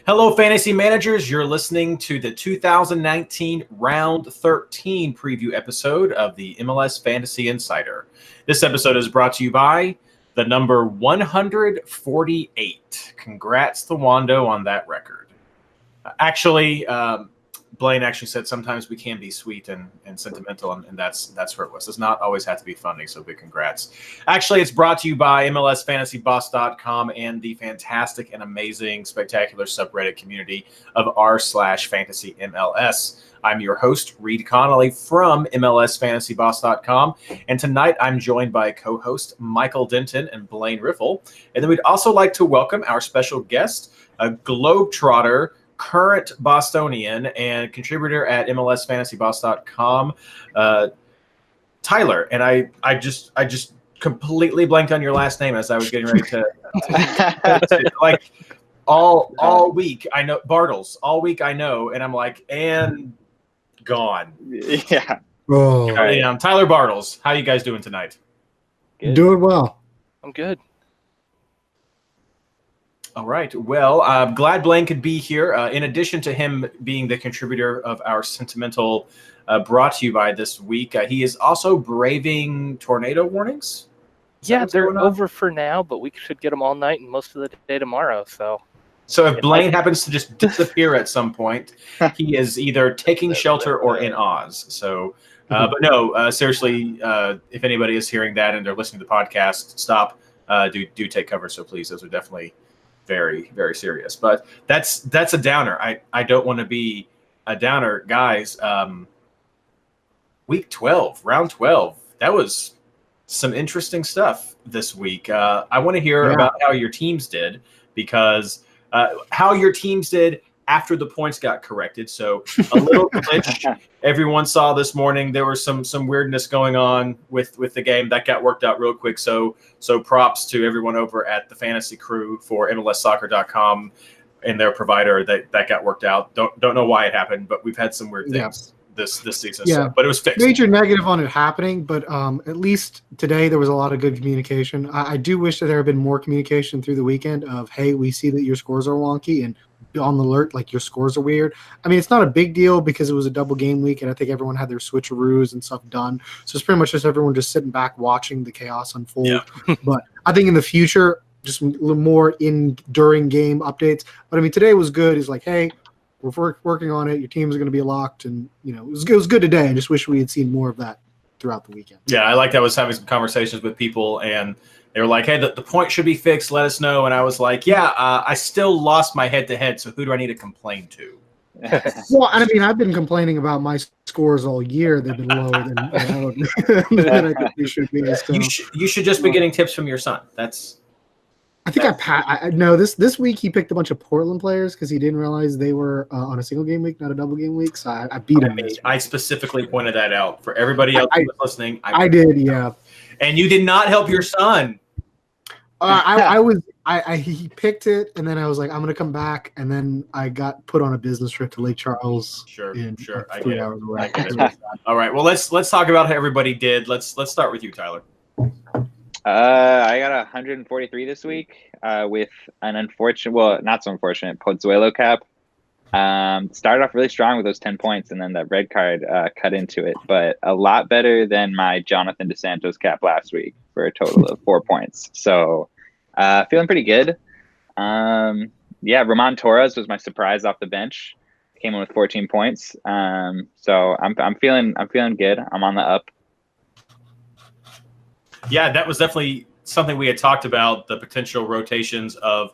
Hello, fantasy managers. You're listening to the 2019 Round 13 preview episode of the MLS Fantasy Insider. This episode is brought to you by the number 148. Congrats to Wando on that record. Actually, Blayne actually said sometimes we can be sweet and sentimental, and that's where it was. Does not always have to be funny, so big congrats. Actually, it's brought to you by MLSFantasyBoss.com and the fantastic and amazing, spectacular subreddit community of r/FantasyMLS. I'm your host, Reid Connolly from MLSFantasyBoss.com, and tonight I'm joined by co-host Michael Denton and Blayne Riffle. And then we'd also like to welcome our special guest, a globetrotter, current Bostonian and contributor at MLSFantasyBoss.com, Tyler. And I just completely blanked on your last name as I was getting ready to like all week. I know Bartles all week. I know, and I'm like, and gone. Yeah. Oh. Tyler Bartles. How you guys doing tonight? Good. Doing well. I'm good. All right. Well, I'm glad Blayne could be here. In addition to him being the contributor of our sentimental brought to you by this week, he is also braving tornado warnings. Yeah, they're over for now, but we should get them all night and most of the day tomorrow. So if Blayne happens to just disappear at some point, he is either taking shelter or in Oz. So, but no, seriously, if anybody is hearing that and they're listening to the podcast, stop. Do take cover. So please, those are definitely very, very serious. But that's a downer. I don't want to be a downer, guys. Week 12, round 12. That was some interesting stuff this week. I want to hear about how your teams did, because how your teams did after the points got corrected. So a little glitch. Everyone saw this morning. There was some weirdness going on with the game that got worked out real quick. So props to everyone over at the fantasy crew for MLSsoccer.com and their provider that got worked out. Don't know why it happened, but we've had some weird things this season. Yeah, so, but it was fixed. Major negative on it happening, but at least today there was a lot of good communication. I do wish that there had been more communication through the weekend of, hey, we see that your scores are wonky and on the alert, like your scores are weird. I mean, it's not a big deal because it was a double game week, and I think everyone had their switcheroos and stuff done. So it's pretty much just everyone just sitting back watching the chaos unfold. Yeah. But I think in the future, just a little more during game updates. But I mean, today was good. It's like, hey, we're working on it. Your team is going to be locked, and it was good today. I just wish we had seen more of that throughout the weekend. Yeah, I like that. I was having some conversations with people, and they were like, hey, the point should be fixed. Let us know. And I was like, I still lost my head-to-head, so who do I need to complain to? Well, I mean, I've been complaining about my scores all year. They've been lower than I think they should be. So. You should just be getting tips from your son. I think this week he picked a bunch of Portland players because he didn't realize they were on a single game week, not a double game week. So I beat him. I specifically pointed that out for everybody else who was listening. I did, yeah. And you did not help your son. He picked it, and then I was like, I'm gonna come back, and then I got put on a business trip to Lake Charles. Sure. Like I 3 hours away. All right. Well, let's talk about how everybody did. Let's start with you, Tyler. I got 143 this week with an not so unfortunate Pozuelo cap. Started off really strong with those 10 points, and then that red card cut into it, but a lot better than my Jonathan DeSantos cap last week for a total of 4 points. So feeling pretty good. Ramon Torres was my surprise off the bench. Came in with 14 points. So I'm feeling good. I'm on the up. Yeah, that was definitely something we had talked about, the potential rotations of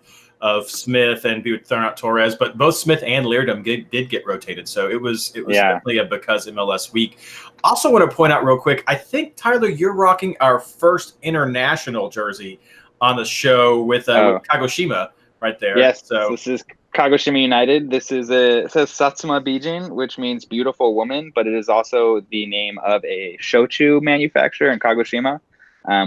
Smith, and we would throw out Torres, but both Smith and Leardom did get rotated. So it was definitely a because MLS week. Also want to point out real quick, I think, Tyler, you're rocking our first international jersey on the show with Kagoshima right there. Yes, so this is Kagoshima United. It says Satsuma Bijin, which means beautiful woman, but it is also the name of a shochu manufacturer in Kagoshima,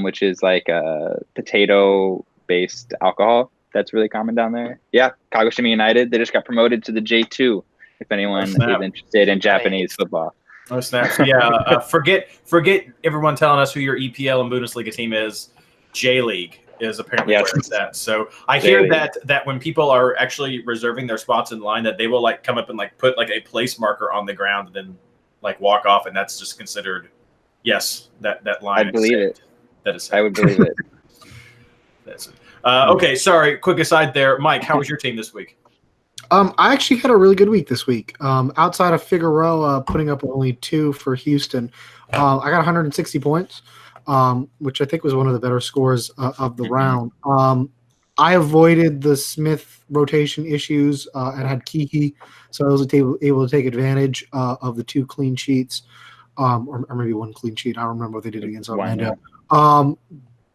which is like a potato-based alcohol that's really common down there. Yeah, Kagoshima United. They just got promoted to the J2, if anyone is interested in Japanese football. Oh, snaps. Yeah, forget everyone telling us who your EPL and Bundesliga team is. J League. is apparently where it's at. So I hear that when people are actually reserving their spots in line, that they will like come up and like put like a place marker on the ground and then like walk off, and that's just considered that line. I believe it. That is. I would believe it. That's it. Okay, sorry. Quick aside there, Mike. How was your team this week? I actually had a really good week this week. Outside of Figueroa putting up only 2 for Houston, I got 160 points, which I think was one of the better scores of the round. I avoided the Smith rotation issues and had Kiki, so I was able to take advantage of the 2 clean sheets, or maybe 1 clean sheet. I don't remember what they did against Orlando.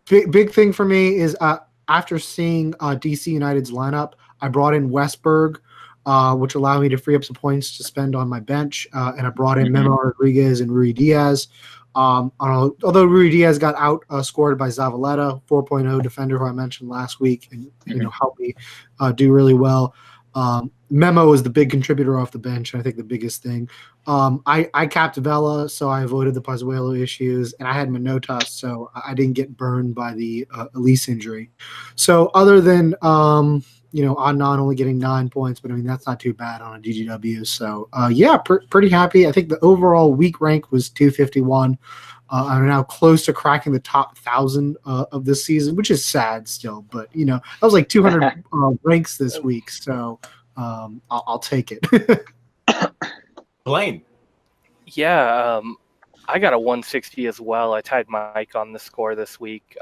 Big thing for me is after seeing DC United's lineup, I brought in Westberg, which allowed me to free up some points to spend on my bench, and I brought in Memo Rodriguez and Rui Diaz. Although Rui Diaz got outscored by Zavaleta, 4.0 defender who I mentioned last week, and helped me do really well. Memo is the big contributor off the bench, and I think the biggest thing. I capped Vela, so I avoided the Pozuelo issues, and I had Manotas, so I didn't get burned by the Elise injury. So other than Adnan only getting 9 points, but I mean that's not too bad on a DGW. So pretty happy. I think the overall week rank was 251. I'm now close to cracking the top 1,000 of this season, which is sad still. But I was like 200 ranks this week, so I'll take it. Blayne. Yeah, I got a 160 as well. I tied Mike on the score this week.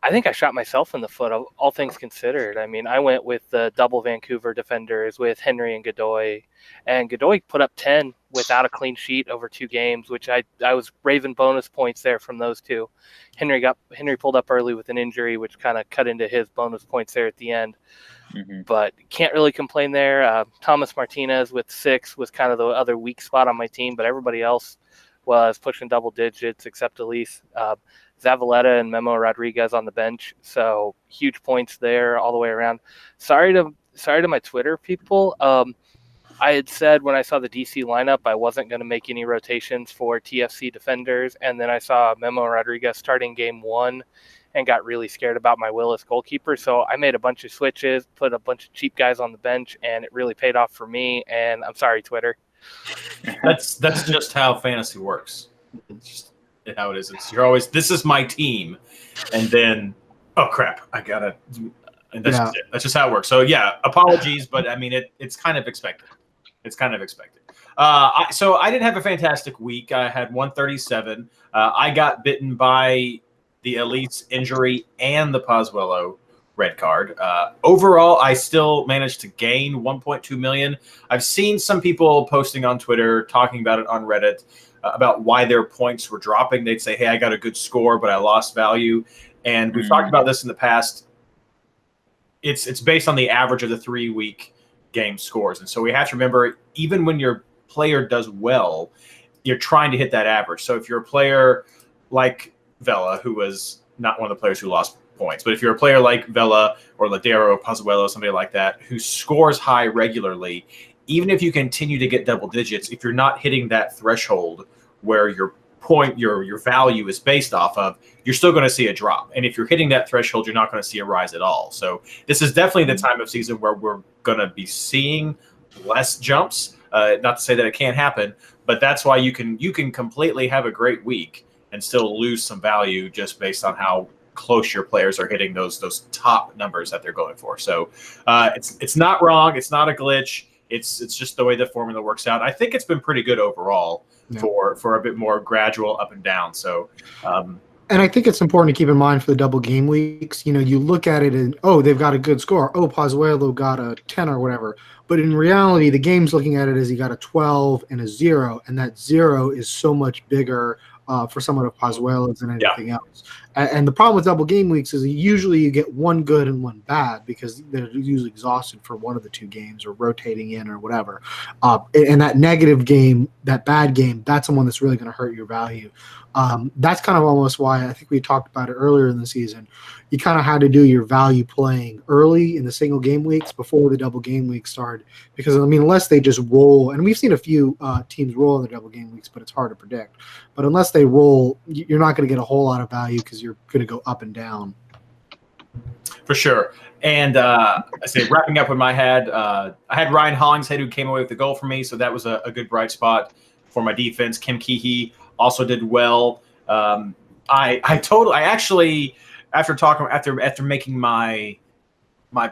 I think I shot myself in the foot, all things considered. I mean, I went with the double Vancouver defenders with Henry and Godoy, and Godoy put up 10 without a clean sheet over 2 games, which I was raving bonus points there from those 2. Henry pulled up early with an injury, which kind of cut into his bonus points there at the end. But can't really complain there. Thomas Martinez with 6 was kind of the other weak spot on my team, but everybody else was pushing double digits except Elise. Zavaleta and Memo Rodriguez on the bench, so huge points there all the way around. Sorry to my Twitter people. I had said when I saw the DC lineup I wasn't going to make any rotations for TFC defenders, and then I saw Memo Rodriguez starting game 1 and got really scared about my Willis goalkeeper. So I made a bunch of switches, put a bunch of cheap guys on the bench, and it really paid off for me. And I'm sorry, Twitter. That's just how fantasy works. It's just how it is. You're always, this is my team, and then oh crap, I gotta. And that's just it. That's just how it works. So yeah, apologies, but I mean it's kind of expected. It's kind of expected. So I didn't have a fantastic week. I had 137. I got bitten by the Elite's injury and the Pozuelo red card. Overall, I still managed to gain 1.2 million. I've seen some people posting on Twitter, talking about it on Reddit, about why their points were dropping. They'd say, hey, I got a good score, but I lost value. And we've talked about this in the past. It's based on the average of the 3-week game scores. And so we have to remember, even when your player does well, you're trying to hit that average. So if you're a player like Vela, who was not one of the players who lost points, but if you're a player like Vela or Ladero, Pozuelo, somebody like that, who scores high regularly, even if you continue to get double digits, if you're not hitting that threshold where your point, your value is based off of, you're still going to see a drop. And if you're hitting that threshold, you're not going to see a rise at all. So this is definitely the time of season where we're going to be seeing less jumps. Not to say that it can't happen, but that's why you can completely have a great week and still lose some value just based on how close your players are hitting those top numbers that they're going for. So it's not wrong. It's not a glitch. It's just the way the formula works out. I think it's been pretty good overall for a bit more gradual up and down. So, and I think it's important to keep in mind for the double game weeks, you look at it and, oh, they've got a good score. Oh, Pozuelo got a 10 or whatever. But in reality, the game's looking at it as he got a 12 and a 0, and that 0 is so much bigger for someone of Pozuelo's than anything else. And the problem with double game weeks is usually you get one good and one bad because they're usually exhausted for one of the 2 games or rotating in or whatever. And that negative game, that bad game, that's the one that's really going to hurt your value. That's kind of almost why I think we talked about it earlier in the season. You kind of had to do your value playing early in the single game weeks before the double game weeks started. Because, I mean, unless they just roll, and we've seen a few teams roll in the double game weeks, but it's hard to predict. But unless they roll, you're not going to get a whole lot of value because you're going to go up and down. For sure. And I say, wrapping up with my head, I had Ryan Hollingshead who came away with the goal for me, so that was a good bright spot for my defense. Kim Keehee also did well. I actually, after making my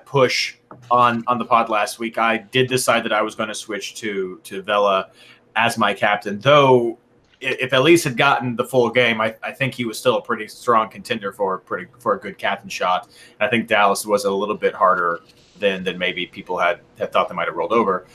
push on the pod last week, I did decide that I was going to switch to Vela as my captain, though. If Elise had gotten the full game, I think he was still a pretty strong contender for a good captain shot. And I think Dallas was a little bit harder than maybe people had thought they might have rolled over.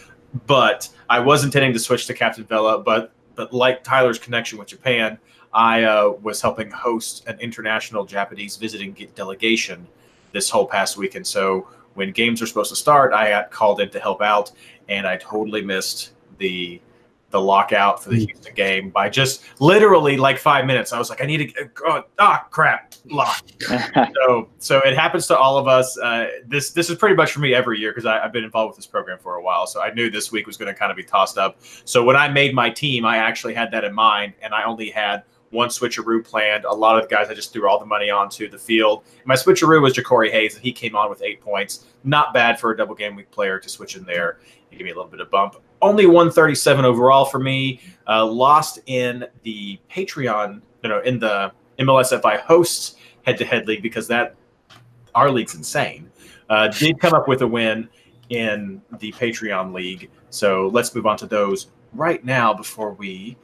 But I was intending to switch to Captain Vela, but like Tyler's connection with Japan, I was helping host an international Japanese visiting delegation this whole past weekend. So when games are supposed to start, I got called in to help out, and I totally missed the lockout for the Houston game by just literally like 5 minutes. I was like, I need to crap, lock. so it happens to all of us. This is pretty much for me every year because I've been involved with this program for a while. So I knew this week was going to kind of be tossed up. So when I made my team, I actually had that in mind, and I only had one switcheroo planned. A lot of the guys I just threw all the money onto the field. My switcheroo was Ja'Cory Hayes, and he came on with 8 points. Not bad for a double game week player to switch in there and give me a little bit of bump. Only 137 overall for me. Lost in the Patreon, in the MLSFI hosts head-to-head league because our league's insane. Did come up with a win in the Patreon league. So let's move on to those right now before we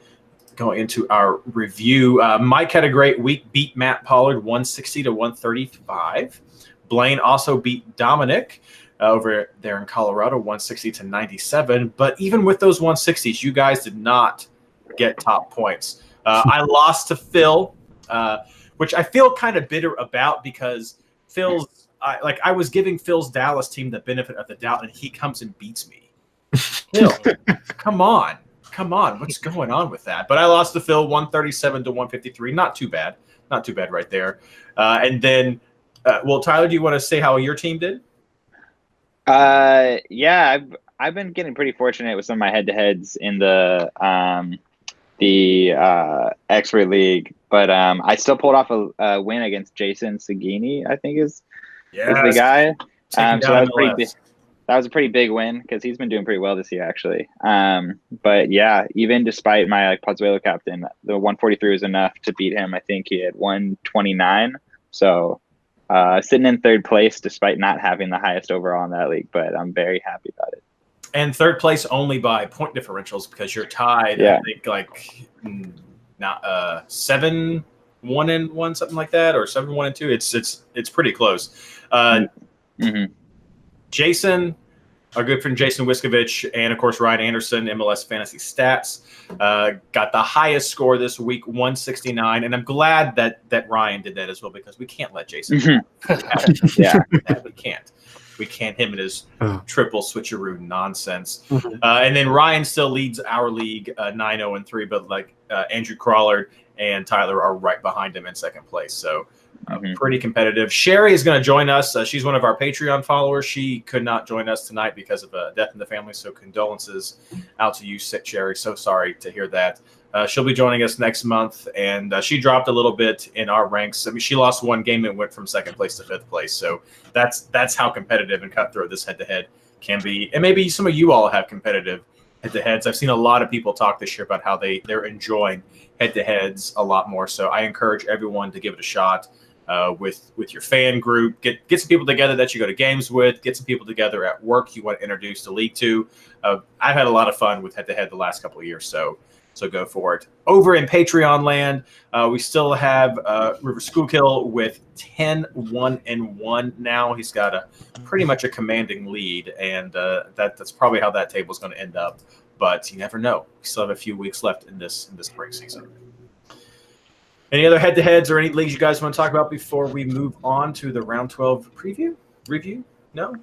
go into our review. Mike had a great week, beat Matt Pollard 160 to 135. Blayne also beat Dominic over there in Colorado, 160 to 97. But even with those 160s, you guys did not get top points. I lost to Phil, which I feel kind of bitter about because I was giving Phil's Dallas team the benefit of the doubt, and he comes and beats me. Phil, come on. What's going on with that? But I lost to Phil 137 to 153. Not too bad right there. And then, Tyler, do you want to say how your team did? Yeah, I've been getting pretty fortunate with some of my head-to-heads in the X-Ray League, but I still pulled off a win against Jason Sagini, I think is the guy. So that was a pretty big win because he's been doing pretty well this year, actually. But yeah, even despite my Pozuelo captain, the 143 was enough to beat him. I think he had 129. So sitting in third place despite not having the highest overall in that league, but I'm very happy about it. And third place only by point differentials because you're tied. Yeah. I think 7-1-1, something like that, or 7-1-2. It's pretty close. Jason, our good friend Jason Wiskovich, and of course Ryan Anderson, MLS Fantasy Stats, got the highest score this week, 169. And I'm glad that Ryan did that as well because we can't let Jason. We can't. We can't him and his triple switcheroo nonsense. And then Ryan still leads our league 9-0-3, but Andrew Crawlard and Tyler are right behind him in second place. So pretty competitive. Sherry is going to join us. She's one of our Patreon followers. She could not join us tonight because of a death in the family. So condolences out to you, Sherry. So sorry to hear that. She'll be joining us next month, and she dropped a little bit in our ranks. I mean, she lost one game and went from second place to fifth place. So that's how competitive and cutthroat this head-to-head can be. And maybe some of you all have competitive head-to-heads. I've seen a lot of people talk this year about how they're enjoying head-to-heads a lot more. So I encourage everyone to give it a shot with your fan group. Get some people together that you go to games with. Get some people together at work you want to introduce the league to. I've had a lot of fun with head-to-head the last couple of years. So go for it. Over in Patreon land, we still have River Schuylkill with 10-1-1 now. He's got pretty much a commanding lead, and that's probably how that table is going to end up. But you never know. We still have a few weeks left in this break season. Any other head-to-heads or any leagues you guys want to talk about before we move on to the round 12 review? No?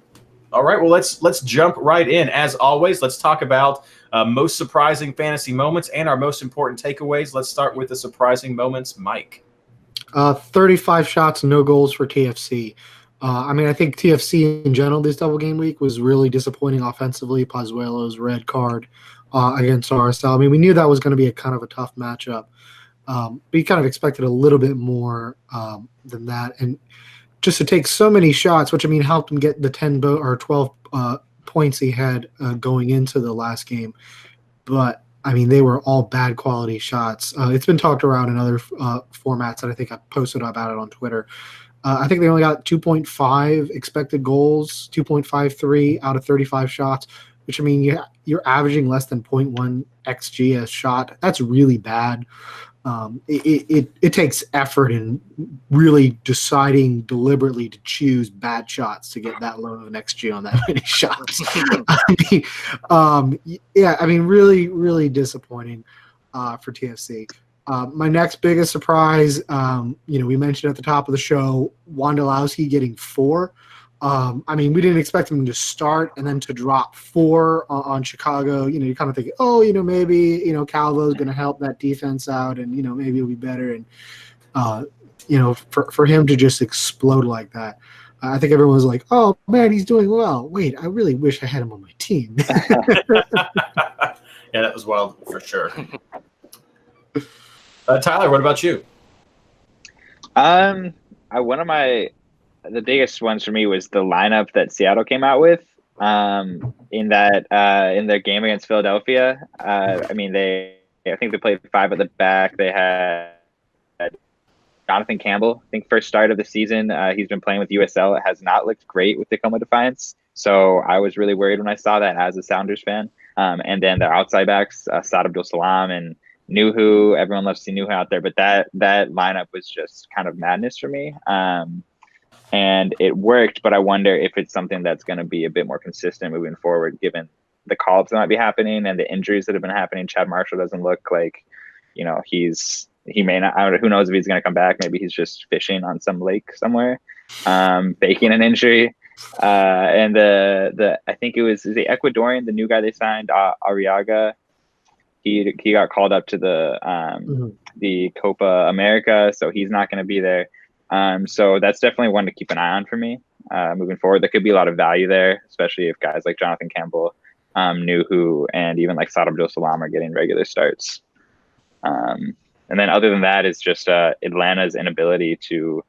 All right, well, let's jump right in. As always, let's talk about most surprising fantasy moments and our most important takeaways. Let's start with the surprising moments. Mike. 35 shots, no goals for TFC. I think TFC in general this double game week was really disappointing offensively. Pozuelo's red card against RSL. We knew that was going to be a kind of a tough matchup. We kind of expected a little bit more than that. And just to take so many shots, which I mean helped him get the 10 or 12 points he had going into the last game. But I mean, they were all bad quality shots. It's been talked around in other formats, and I think I posted about it on Twitter. I think they only got 2.5 expected goals, 2.53 out of 35 shots, which I mean, you're averaging less than 0.1 XG a shot. That's really bad. It takes effort in really deciding deliberately to choose bad shots to get that low of an XG on that many shots. I mean, really, really disappointing for TFC. My next biggest surprise, we mentioned at the top of the show, Wondolowski getting 4. I mean, we didn't expect him to start and then to drop 4 on Chicago. You kind of think, maybe, Calvo's going to help that defense out and, maybe it'll be better. And, for him to just explode like that, I think everyone was like, oh, man, he's doing well. Wait, I really wish I had him on my team. Yeah, that was wild for sure. Tyler, what about you? The biggest ones for me was the lineup that Seattle came out with in their game against Philadelphia. I think they played 5 at the back. They had Jonathan Campbell. I think first start of the season. He's been playing with USL. It has not looked great with Tacoma Defiance. So I was really worried when I saw that as a Sounders fan. And then their outside backs, Saad Abdul Salam and Nuhu. Everyone loves to see Nuhu out there, but that lineup was just kind of madness for me. And it worked, but I wonder if it's something that's going to be a bit more consistent moving forward, given the call-ups that might be happening and the injuries that have been happening. Chad Marshall doesn't look like, he may not. I don't know, who knows if he's going to come back? Maybe he's just fishing on some lake somewhere, faking an injury. And I think it was the Ecuadorian, the new guy they signed, Arriaga. He got called up to the Copa America, so he's not going to be there. So that's definitely one to keep an eye on for me moving forward. There could be a lot of value there, especially if guys like Jonathan Campbell, Nuhu, and even like Saad Abdul Salam are getting regular starts. And then other than that, it's just Atlanta's inability to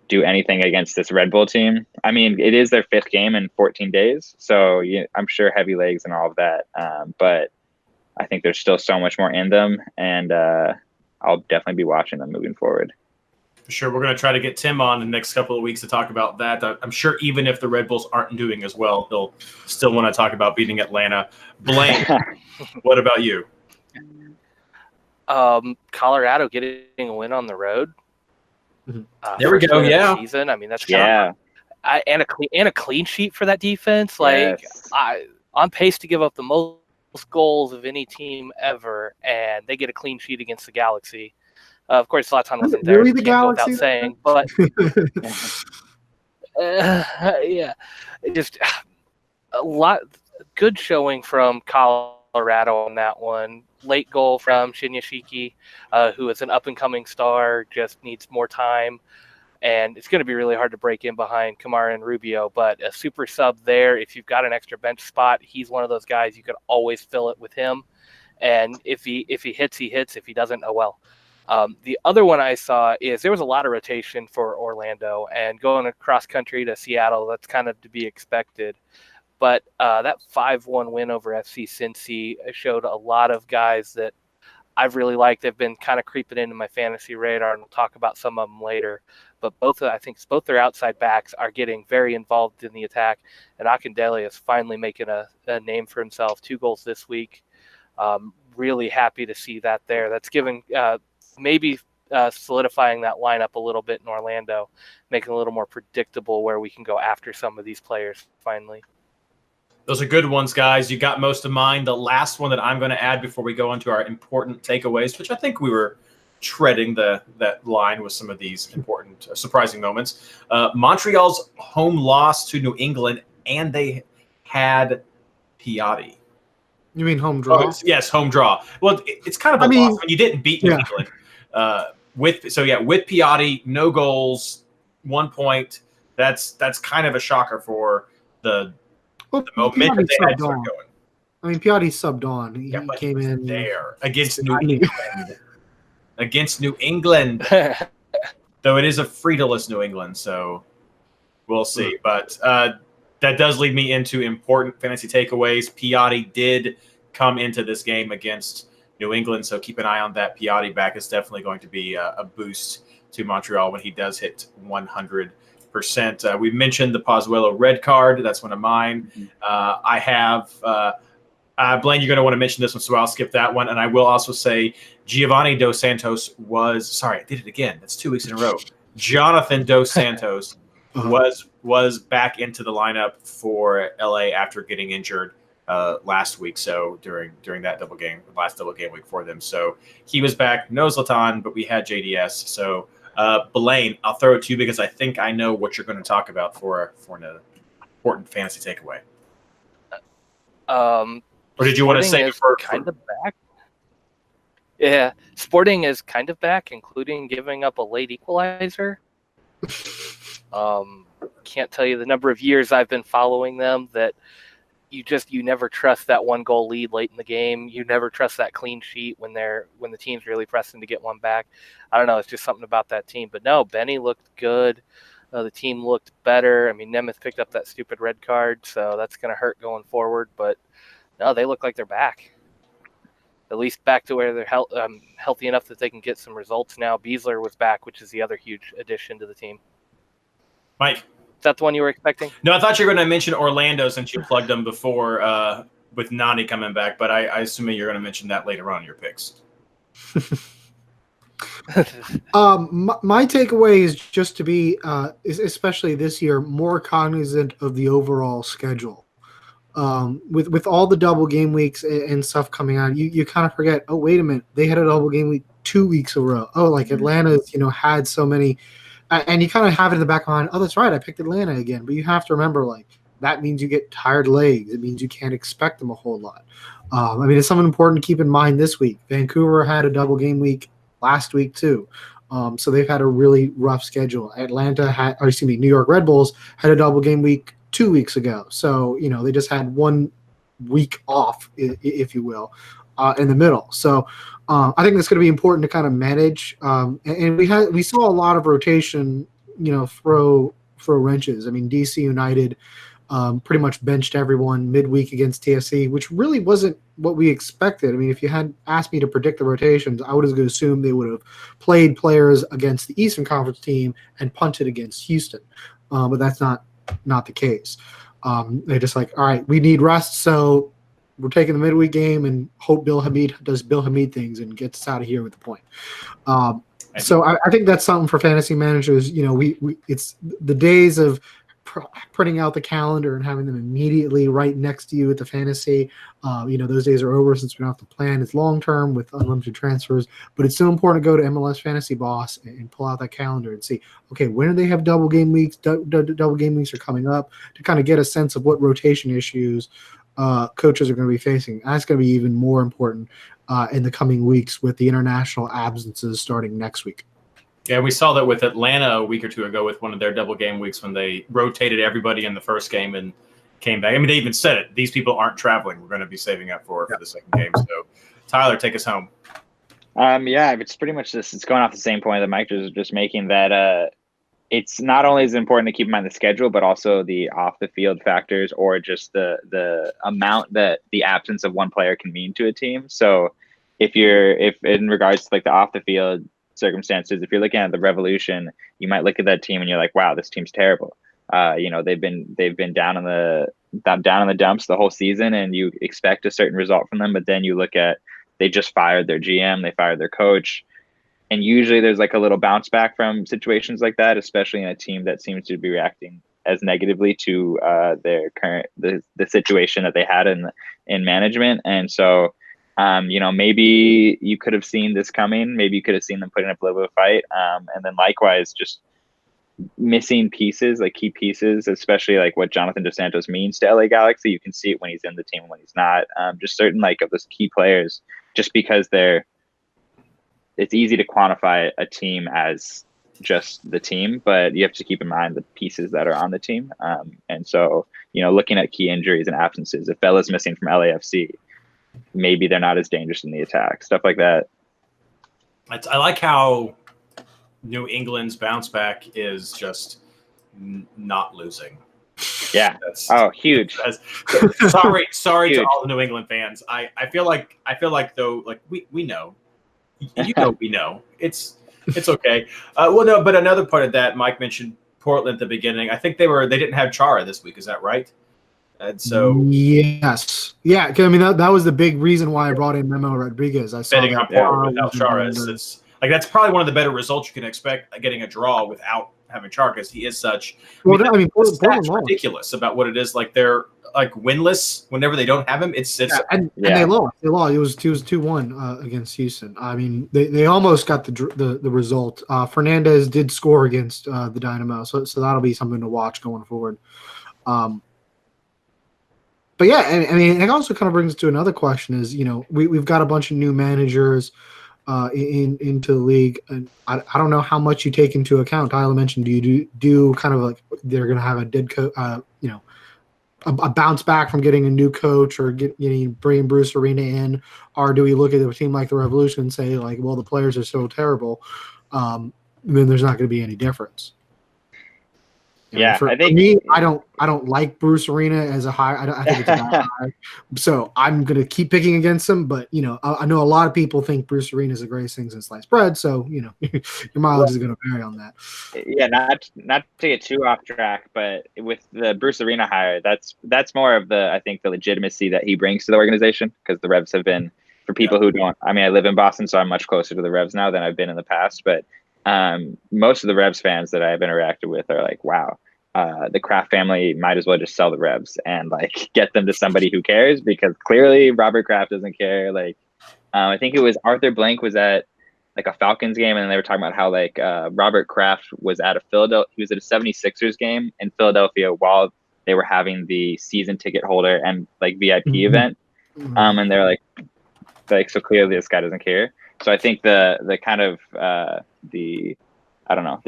do anything against this Red Bull team. I mean, it is their 5th game in 14 days, so I'm sure heavy legs and all of that. But I think there's still so much more in them, and I'll definitely be watching them moving forward. For sure. We're going to try to get Tim on in the next couple of weeks to talk about that. I'm sure even if the Red Bulls aren't doing as well, he'll still want to talk about beating Atlanta. Blayne, what about you? Colorado getting a win on the road. There we go. Yeah. Season. I mean, that's and a clean sheet for that defense. Like, yes. On pace to give up the most goals of any team ever, and they get a clean sheet against the Galaxy. Of course, Zlatan wasn't there. Really, the Galaxy? Without saying, but yeah, just a lot good showing from Colorado on that one. Late goal from Shinyashiki, who is an up and coming star, just needs more time, and it's going to be really hard to break in behind Kamara and Rubio. But a super sub there, if you've got an extra bench spot, he's one of those guys you could always fill it with him. And if he hits, he hits. If he doesn't, oh well. The other one I saw is there was a lot of rotation for Orlando, and going across country to Seattle, that's kind of to be expected. But that 5-1 win over FC Cincy showed a lot of guys that I've really liked. They've been kind of creeping into my fantasy radar, and we'll talk about some of them later. But both their outside backs are getting very involved in the attack, and Akindele is finally making a name for himself. 2 goals this week. Really happy to see that there. That's giving maybe solidifying that lineup a little bit in Orlando, making it a little more predictable where we can go after some of these players finally. Those are good ones, guys. You got most of mine. The last one that I'm going to add before we go into our important takeaways, which I think we were treading that line with some of these important, surprising moments. Montreal's home loss to New England, and they had Piatti. You mean home draw? Yes, home draw. Well, it's kind of a loss when you didn't beat New England. With Piatti, no goals, 1 point. That's kind of a shocker for the momentum they had to start going. I mean, Piatti subbed on. He came in there against New England. Against New England. though it is a Friedaless New England, so we'll see. But that does lead me into important fantasy takeaways. Piatti did come into this game against New England, so keep an eye on that. Piatti back is definitely going to be a boost to Montreal when he does hit 100%. We mentioned the Pozuelo red card. That's one of mine. I have Blayne, you're going to want to mention this one, so I'll skip that one. And I will also say Giovanni Dos Santos sorry, I did it again. That's 2 weeks in a row. Jonathan Dos Santos was back into the lineup for LA after getting injured last week. So during that last double game week for them. So he was back. No Zlatan, but we had JDS. So Blayne, I'll throw it to you because I think I know what you're going to talk about for an important fantasy takeaway. Or did you want to say it for kind of back? Yeah, Sporting is kind of back, including giving up a late equalizer. Can't tell you the number of years I've been following them that you never trust that 1-goal lead late in the game. You never trust that clean sheet when the team's really pressing to get one back. I don't know. It's just something about that team. But no, Benny looked good. The team looked better. I mean, Nemeth picked up that stupid red card, so that's going to hurt going forward. But no, they look like they're back. At least back to where they're healthy enough that they can get some results now. Beasler was back, which is the other huge addition to the team. Mike. Is that the one you were expecting? No, I thought you were going to mention Orlando since you plugged them before with Nani coming back, but I assume you're going to mention that later on in your picks. My takeaway is just to be, especially this year, more cognizant of the overall schedule. With all the double game weeks and stuff coming out, you kind of forget, oh, wait a minute, they had a double game week 2 weeks in a row. Oh, like Atlanta's, had so many, and you kind of have it in the back of mind, oh, that's right, I picked Atlanta again. But you have to remember, like, that means you get tired legs. It means you can't expect them a whole lot. It's something important to keep in mind this week. Vancouver had a double game week last week too. So they've had a really rough schedule. New York Red Bulls had a double game week 2 weeks ago. So, they just had 1 week off, if you will, in the middle. So I think that's going to be important to kind of manage. And we saw a lot of rotation, throw wrenches. I mean, DC United pretty much benched everyone midweek against TSC, which really wasn't what we expected. I mean, if you had asked me to predict the rotations, I would have assumed they would have played players against the Eastern Conference team and punted against Houston. But that's not the case. They're just like, all right, we need rest, so we're taking the midweek game and hope Bill Hamid does Bill Hamid things and gets us out of here with the point. So I think that's something for fantasy managers. It's the days of printing out the calendar and having them immediately right next to you at the fantasy. Those days are over since we don't have to plan. It's long term with unlimited transfers, but it's still important to go to MLS Fantasy Boss and pull out that calendar and see, okay, when do they have double game weeks? Double game weeks are coming up to kind of get a sense of what rotation issues coaches are going to be facing. And that's going to be even more important in the coming weeks with the international absences starting next week. Yeah, we saw that with Atlanta a week or two ago with one of their double game weeks when they rotated everybody in the first game and came back. I mean, they even said it. These people aren't traveling. We're going to be saving up for the second game. So, Tyler, take us home. It's pretty much this. It's going off the same point that Mike was just making, that it's not only is it important to keep in mind the schedule, but also the off the field factors, or just the amount that the absence of one player can mean to a team. So if in regards to like the off the field circumstances, if you're looking at the Revolution, you might look at that team and you're like, wow, this team's terrible. They've been down in the dumps the whole season, and you expect a certain result from them, but then you look at, they just fired their GM, they fired their coach. And usually there's like a little bounce back from situations like that, especially in a team that seems to be reacting as negatively to their current the situation that they had in management. And so, maybe you could have seen this coming. Maybe you could have seen them putting up a little bit of a fight. And then likewise, just missing pieces, like key pieces, especially like what Jonathan Dos Santos means to LA Galaxy. You can see it when he's in the team and when he's not. Just certain like of those key players, just because it's easy to quantify a team as just the team, but you have to keep in mind the pieces that are on the team. And so, looking at key injuries and absences, if Bella's missing from LAFC, maybe they're not as dangerous in the attack, stuff like that. I like how New England's bounce back is just not losing. Yeah. Huge. Sorry Huge. to all the New England fans. I feel like though, like we know, we know it's okay. Well, no, but another part of that, Mike mentioned Portland at the beginning. I think they didn't have Chara this week. Is that right? And so yes, yeah. I mean that was the big reason why I brought in Memo Rodriguez. I saw betting on Portland without Chara. It's It's like that's probably one of the better results you can expect, getting a draw without having Chara, because he is such. Portland's Portland's ridiculous about what it is. Like they're like winless whenever they don't have him. And they lost. It was 2-1 against Houston. I mean, they almost got the result. Fernandez did score against the Dynamo, so that'll be something to watch going forward. But yeah, I mean, it also kind of brings us to another question: is we've got a bunch of new managers into the league, and I don't know how much you take into account. Tyler mentioned, do you do kind of like they're going to have a bounce back from getting a new coach or bringing Bruce Arena in, or do we look at a team like the Revolution and say like, well, the players are so terrible, then there's not going to be any difference. Yeah, I think I don't like Bruce Arena as a high. I think it's a bad high. So I'm gonna keep picking against him. But I know a lot of people think Bruce Arena is the greatest thing since sliced bread. So your mileage is gonna vary on that. Yeah, not to get too off track, but with the Bruce Arena hire, that's more of the legitimacy that he brings to the organization, because the Revs have been, for people who don't. I mean, I live in Boston, so I'm much closer to the Revs now than I've been in the past, but. Most of the Revs fans that I've interacted with are like, wow, the Kraft family might as well just sell the Revs and like get them to somebody who cares, because clearly Robert Kraft doesn't care. Like, I think it was Arthur Blank was at like a Falcons game, and they were talking about how like Robert Kraft was at a 76ers game in Philadelphia while they were having the season ticket holder and like VIP event. And they're like, so clearly this guy doesn't care. So I think the kind of the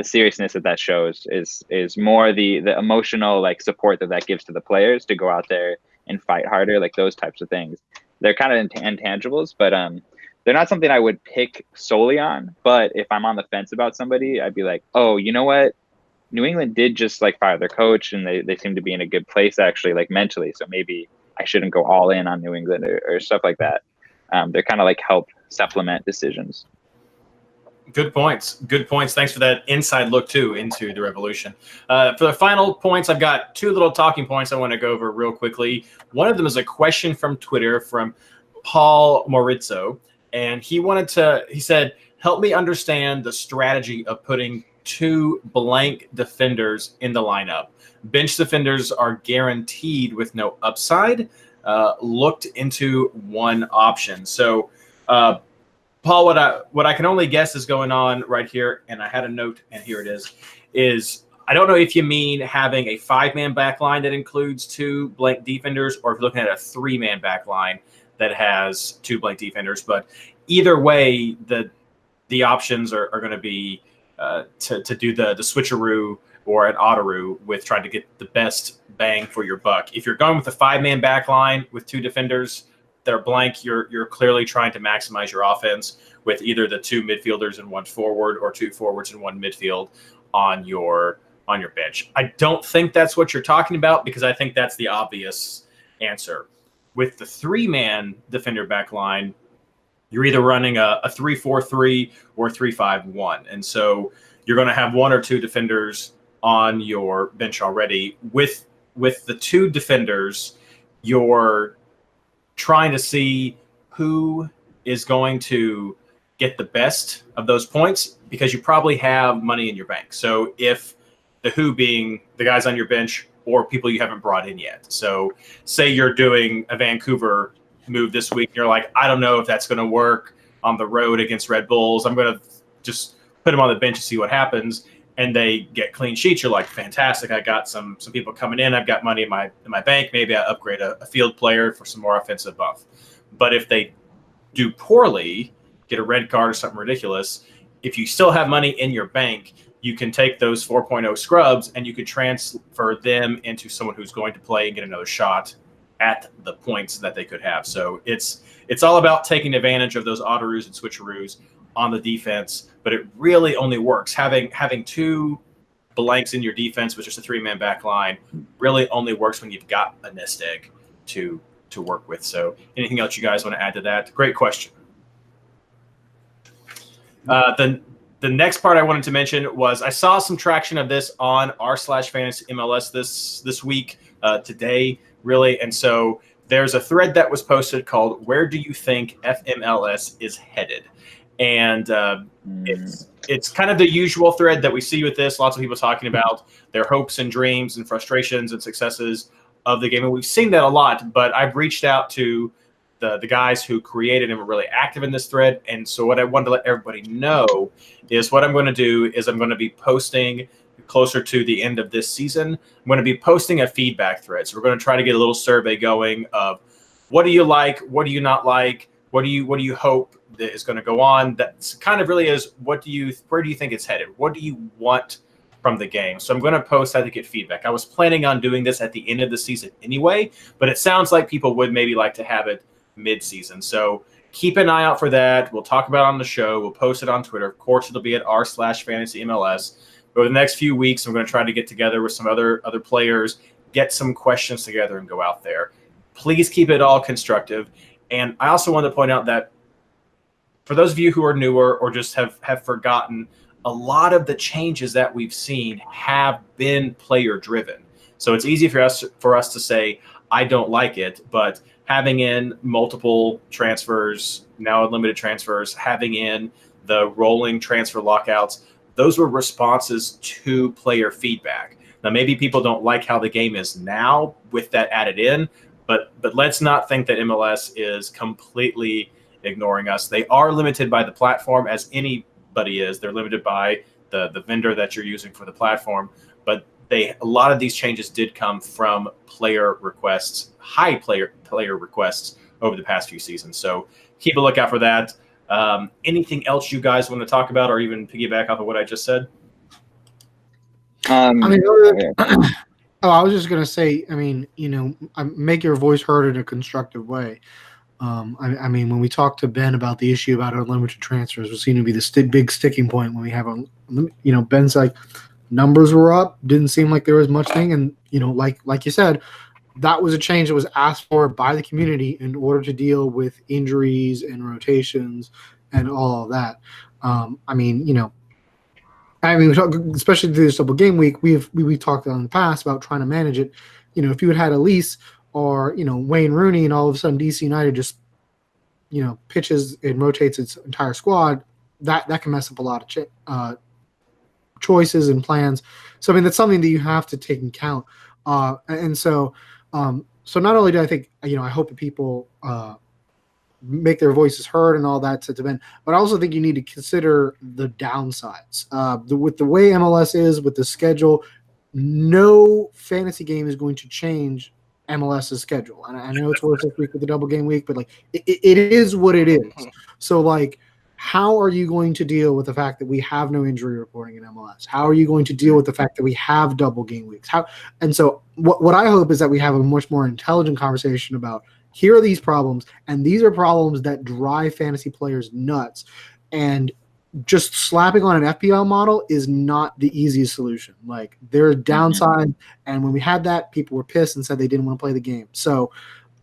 seriousness that shows is more the emotional like support that gives to the players to go out there and fight harder, like those types of things. They're kind of intangibles, but they're not something I would pick solely on. But if I'm on the fence about somebody, I'd be like, oh, you know what? New England did just like fire their coach, and they seem to be in a good place actually, like mentally. So maybe I shouldn't go all in on New England or stuff like that. They're kind of like help supplement decisions. Good points. Thanks for that inside look too into the Revolution. For the final points, I've got two little talking points I want to go over real quickly. One of them is a question from Twitter from Paul Morizzo, and he said, help me understand the strategy of putting two blank defenders in the lineup. Bench defenders are guaranteed with no upside. Looked into one option. So, Paul, what I can only guess is going on right here, and I had a note, and here it is I don't know if you mean having a 5-man back line that includes two blank defenders, or if you're looking at a 3-man back line that has two blank defenders. But either way, the options are going to be to do the switcheroo or an autoroo with trying to get the best bang for your buck. If you're going with a 5-man back line with two defenders that are blank, you're clearly trying to maximize your offense with either the two midfielders and one forward, or two forwards and one midfield on your bench. I don't think that's what you're talking about, because I think that's the obvious answer. With the 3-man defender back line, you're either running a 3-4-3 or 3-5-1. And so you're going to have one or two defenders on your bench already. With the two defenders, you're trying to see who is going to get the best of those points, because you probably have money in your bank. So if the who being the guys on your bench or people you haven't brought in yet. So say you're doing a Vancouver move this week, and you're like, I don't know if that's going to work on the road against Red Bulls. I'm going to just put them on the bench and see what happens. And they get clean sheets. You're like, fantastic. I got some people coming in. I've got money in my bank. Maybe I upgrade a field player for some more offensive buff. But if they do poorly, get a red card or something ridiculous, if you still have money in your bank, you can take those 4.0 scrubs and you could transfer them into someone who's going to play and get another shot at the points that they could have. So it's all about taking advantage of those autoroos and switcheroos on the defense, but it really only works. Having two blanks in your defense, which is a 3-man back line, really only works when you've got a nest egg to work with. So anything else you guys want to add to that? Great question. The next part I wanted to mention was I saw some traction of this on r/fantasy MLS this week, today, really. And so there's a thread that was posted called "Where Do You Think FMLS is Headed?" And it's kind of the usual thread that we see with this. Lots of people talking about their hopes and dreams and frustrations and successes of the game. And we've seen that a lot, but I've reached out to the guys who created and were really active in this thread. And so what I wanted to let everybody know is what I'm going to do is I'm going to be posting closer to the end of this season. I'm going to be posting a feedback thread. So we're going to try to get a little survey going of what do you like? What do you not like? What do you hope that is going to go on? That's kind of really is where do you think it's headed? What do you want from the game? So I'm going to post how to get feedback. I was planning on doing this at the end of the season anyway, but it sounds like people would maybe like to have it mid-season. So keep an eye out for that. We'll talk about it on the show. We'll post it on Twitter. Of course, it'll be at r/fantasy MLS. Over the next few weeks, I'm going to try to get together with some other players, get some questions together, and go out there. Please keep it all constructive. And I also want to point out that for those of you who are newer or just have forgotten, a lot of the changes that we've seen have been player-driven. So it's easy for us to say, I don't like it, but having in multiple transfers, now unlimited transfers, having in the rolling transfer lockouts, those were responses to player feedback. Now, maybe people don't like how the game is now with that added in, but let's not think that MLS is completely ignoring us. They are limited by the platform, as anybody is. They're limited by the vendor that you're using for the platform, but a lot of these changes did come from player requests, high player requests over the past few seasons. So keep a lookout for that. Anything else you guys want to talk about, or even piggyback off of what I just said? I was just going to say, make your voice heard in a constructive way. When we talked to Ben about the issue about unlimited transfers, it seemed to be the big sticking point when we have Ben's like, numbers were up, didn't seem like there was much thing. And, like you said, that was a change that was asked for by the community in order to deal with injuries and rotations and all of that. We talk, especially through this double game week, we've talked in the past about trying to manage it. If you had Elise or, Wayne Rooney and all of a sudden DC United just, pitches and rotates its entire squad, that can mess up a lot of choices and plans. So that's something that you have to take into account. So not only do I think, I hope that people make their voices heard and all that to Ben, but I also think you need to consider the downsides. With the way MLS is, with the schedule, no fantasy game is going to change MLS's schedule. And I know it's worse this week with the double game week, but it is what it is. So how are you going to deal with the fact that we have no injury reporting in MLS? How are you going to deal with the fact that we have double game weeks? So what I hope is that we have a much more intelligent conversation about, here are these problems, and these are problems that drive fantasy players nuts. And just slapping on an FPL model is not the easiest solution. There's downside, and when we had that, people were pissed and said they didn't want to play the game. So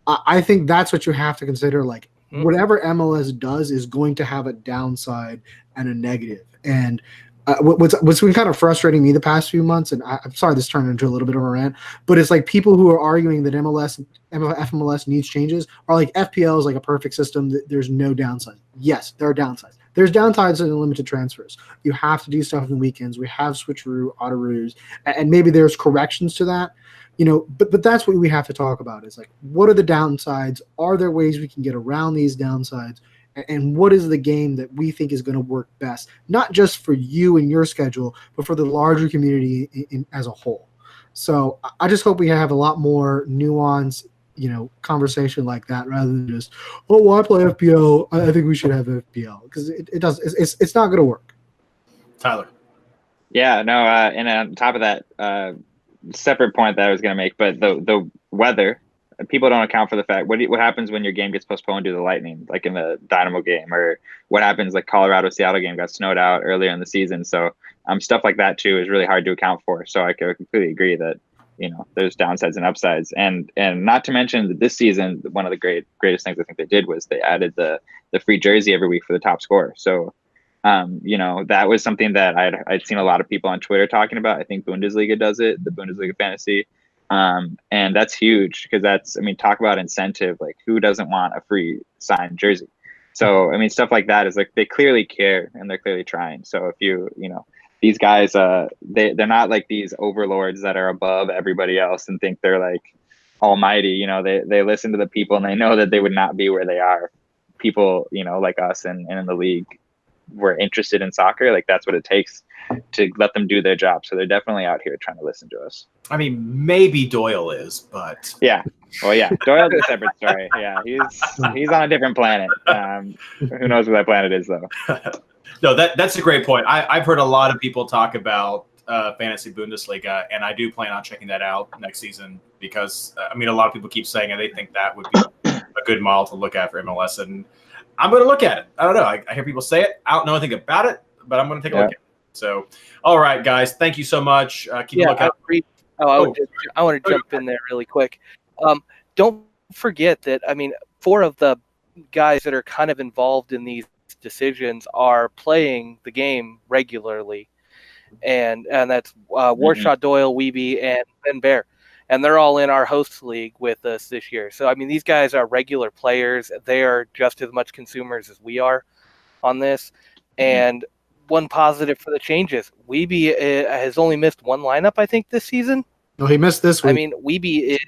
I think that's what you have to consider. Whatever MLS does is going to have a downside and a negative. And what's been kind of frustrating me the past few months, and I'm sorry this turned into a little bit of a rant, but it's people who are arguing that FMLS needs changes are FPL is a perfect system, that there's no downside. Yes, there are downsides. There's downsides in limited transfers. You have to do stuff in the weekends. We have switcheroo, auto-roos, and maybe there's corrections to that. But that's what we have to talk about is what are the downsides? Are there ways we can get around these downsides? And what is the game that we think is going to work best, not just for you and your schedule, but for the larger community as a whole. So I just hope we have a lot more nuance, conversation like that, rather than just, why play FPL? I think we should have FPL, because it's not going to work. Tyler. Yeah, no, and on top of that, separate point that I was going to make, but the weather people don't account for the fact what happens when your game gets postponed due to the lightning, like in the Dynamo game, or what happens like Colorado Seattle game got snowed out earlier in the season. So stuff like that too is really hard to account for. So I completely agree that there's downsides and upsides, and not to mention that this season one of the greatest things I think they did was they added the free jersey every week for the top scorer. So that was something that I'd seen a lot of people on Twitter talking about. I think Bundesliga does it, the Bundesliga Fantasy. And that's huge because talk about incentive. Like, who doesn't want a free signed jersey? So, stuff like that is like, they clearly care and they're clearly trying. So if these guys, they're not like these overlords that are above everybody else and think they're like almighty. They listen to the people and they know that they would not be where they are. People, like us and in the league, were interested in soccer. Like, that's what it takes to let them do their job. So they're definitely out here trying to listen to us. Maybe Doyle is, but yeah. Well, yeah, Doyle's a separate story. Yeah, he's on a different planet. Who knows where that planet is, though? No, that's a great point. I've heard a lot of people talk about Fantasy Bundesliga, and I do plan on checking that out next season because, a lot of people keep saying they think that would be a good model to look at for MLS, and I'm going to look at it. I don't know. I hear people say it. I don't know anything about it, but I'm going to take a look at it. So, all right, guys, thank you so much. Keep a lookout. I want to jump in there really quick. Don't forget that, 4 of the guys that are kind of involved in these decisions are playing the game regularly. And that's Warshaw, Doyle, Weeby, and Ben Bear. And they're all in our host league with us this year. So, these guys are regular players. They are just as much consumers as we are on this. And one positive for the changes, Weeby has only missed one lineup, I think, this season. No, he missed this week. Weeby is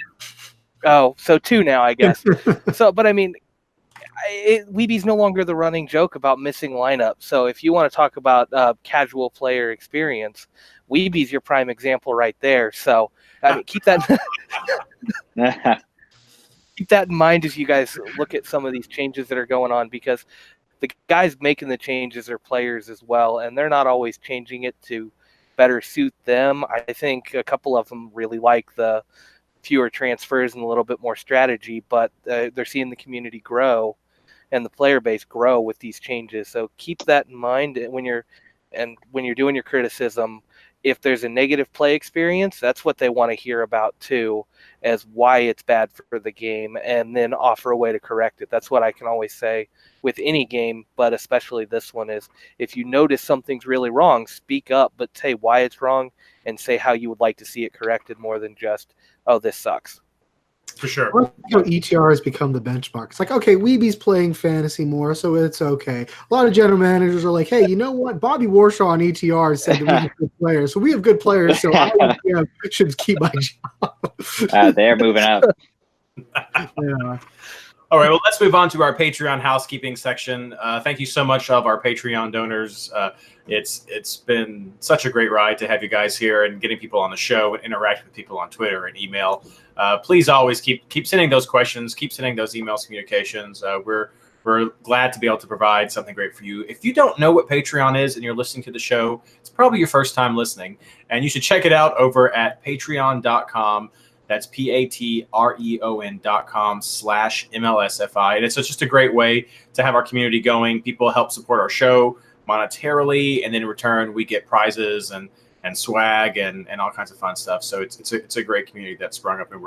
– so 2 now, I guess. Weeby's no longer the running joke about missing lineup. So if you want to talk about casual player experience, Weeby's your prime example right there. So keep that keep that in mind as you guys look at some of these changes that are going on, because the guys making the changes are players as well, and they're not always changing it to better suit them. I think a couple of them really like the fewer transfers and a little bit more strategy, but they're seeing the community grow and the player base grow with these changes. So keep that in mind when you're doing your criticism. If there's a negative play experience, that's what they want to hear about too, as why it's bad for the game, and then offer a way to correct it. That's what I can always say with any game, but especially this one, is if you notice something's really wrong, speak up, but say why it's wrong and say how you would like to see it corrected, more than just, oh, this sucks. For sure. ETR has become the benchmark. It's like, okay, Weeby's playing fantasy more, so it's okay. A lot of general managers are like, hey, you know what? Bobby Warshaw on ETR said that we have good players. So we have good players, so I should keep my job. They're moving up. Yeah. All right, well, let's move on to our Patreon housekeeping section. Thank you so much, all of our Patreon donors. It's been such a great ride to have you guys here and getting people on the show and interacting with people on Twitter and email. Please always keep sending those questions, keep sending those emails, communications. We're glad to be able to provide something great for you. If you don't know what Patreon is and you're listening to the show, it's probably your first time listening, and you should check it out over at patreon.com. That's patreon.com/MLSFI. And it's just a great way to have our community going. People help support our show monetarily, and then in return, we get prizes and swag and all kinds of fun stuff. So it's a great community that sprung up, and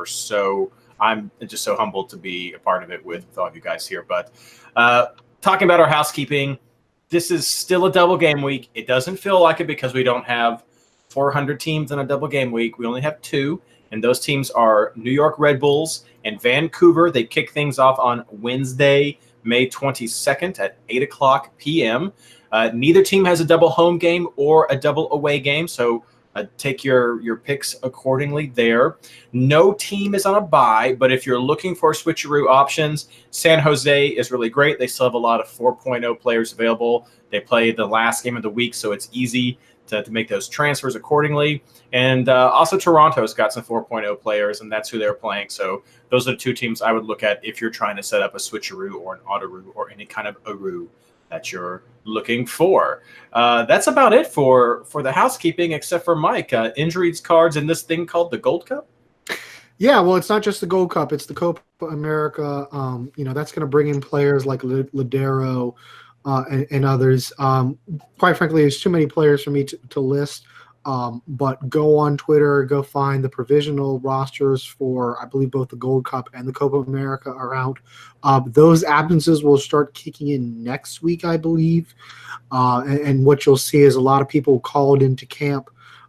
I'm just so humbled to be a part of it with all of you guys here. But talking about our housekeeping, this is still a double game week. It doesn't feel like it because we don't have 400 teams in a double game week. We only have 2. And those teams are New York Red Bulls and Vancouver. They kick things off on Wednesday, May 22nd at 8:00 p.m. Neither team has a double home game or a double away game, so take your picks accordingly there. No team is on a bye, but if you're looking for switcheroo options, San Jose is really great. They still have a lot of 4.0 players available. They play the last game of the week, so it's easy to make those transfers accordingly. And also Toronto's got some 4.0 players, and that's who they're playing. So those are the 2 teams I would look at if you're trying to set up a switcheroo or an auto-roo or any kind of a-roo that you're looking for. That's about it for the housekeeping, except for Mike. Injuries cards in this thing called the Gold Cup? Yeah, well, it's not just the Gold Cup; it's the Copa America. That's going to bring in players like Ladero and others. Quite frankly, there's too many players for me to list. But go on Twitter, go find the provisional rosters for, I believe, both the Gold Cup and the Copa America are out. Those absences will start kicking in next week, I believe. And what you'll see is a lot of people called into camp.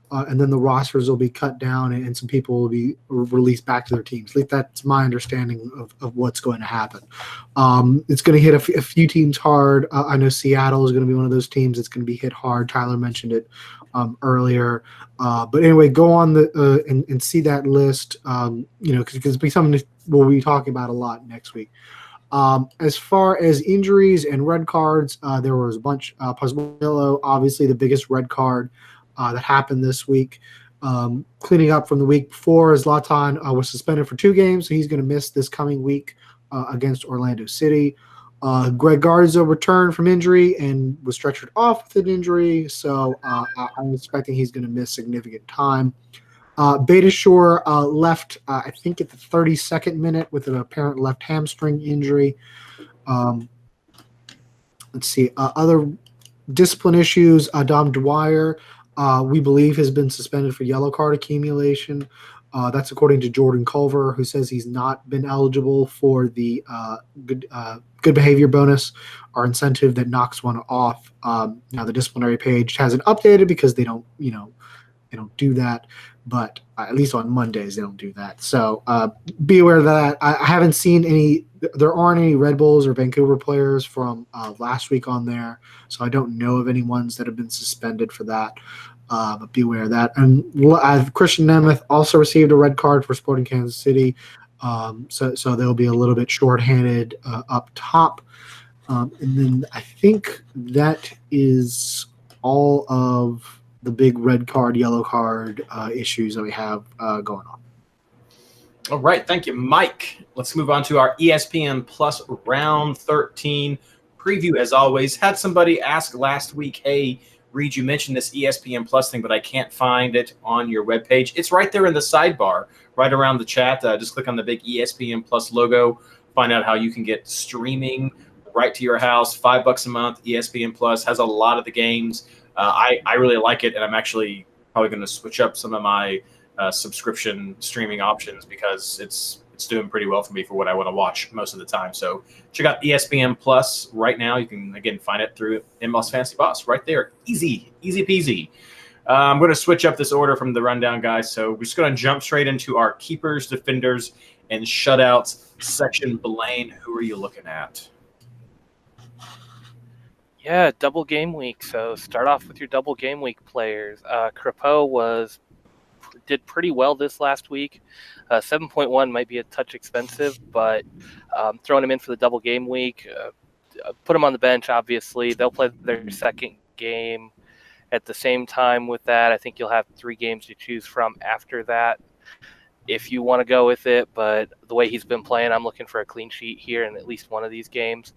And then the rosters will be cut down and some people will be released back to their teams. At least that's my understanding of what's going to happen. It's going to hit a few teams hard. I know Seattle is going to be one of those teams that's going to be hit hard. Tyler mentioned it earlier. But anyway, go on and see that list, because it'll be something we'll be talking about a lot next week. As far as injuries and red cards, there was a bunch. Pozuelo, obviously the biggest red card that happened this week. Cleaning up from the week before, Zlatan was suspended for 2 games, so he's going to miss this coming week against Orlando City. Greg Garza returned from injury and was stretchered off with an injury, so I'm expecting he's going to miss significant time. Beitashour left, I think, at the 32nd minute with an apparent left hamstring injury. Let's see. Other discipline issues, Dom Dwyer, we believe, has been suspended for yellow card accumulation. That's according to Jordan Culver, who says he's not been eligible for the good behavior bonus or incentive that knocks one off. Now the disciplinary page hasn't updated because they don't do that. But at least on Mondays they don't do that. So be aware of that. I haven't seen any. There aren't any Red Bulls or Vancouver players from last week on there, so I don't know of any ones that have been suspended for that. But be aware of that. And Christian Nemeth also received a red card for Sporting Kansas City, so they'll be a little bit shorthanded up top. And then I think that is all of the big red card, yellow card issues that we have going on. All right. Thank you, Mike. Let's move on to our ESPN Plus Round 13 preview. As always, had somebody ask last week, hey, Reid, you mentioned this ESPN Plus thing, but I can't find it on your webpage. It's right there in the sidebar, right around the chat. Just click on the big ESPN Plus logo, find out how you can get streaming right to your house, $5 a month. ESPN Plus has a lot of the games. I really like it, and I'm actually probably going to switch up some of my subscription streaming options because it's doing pretty well for me for what I want to watch most of the time. So check out ESPN Plus right now. You can, again, find it through MLS Fantasy Boss right there. Easy peasy. I'm going to switch up this order from the rundown, guys. So we're just going to jump straight into our keepers, defenders, and shutouts section. Blayne, who are you looking at? Yeah, double game week. So start off with your double game week players. Crepeau did pretty well this last week. 7.1 might be a touch expensive, but throwing him in for the double game week, put him on the bench, obviously. They'll play their second game at the same time with that. I think you'll have 3 games to choose from after that if you want to go with it. But the way he's been playing, I'm looking for a clean sheet here in at least one of these games.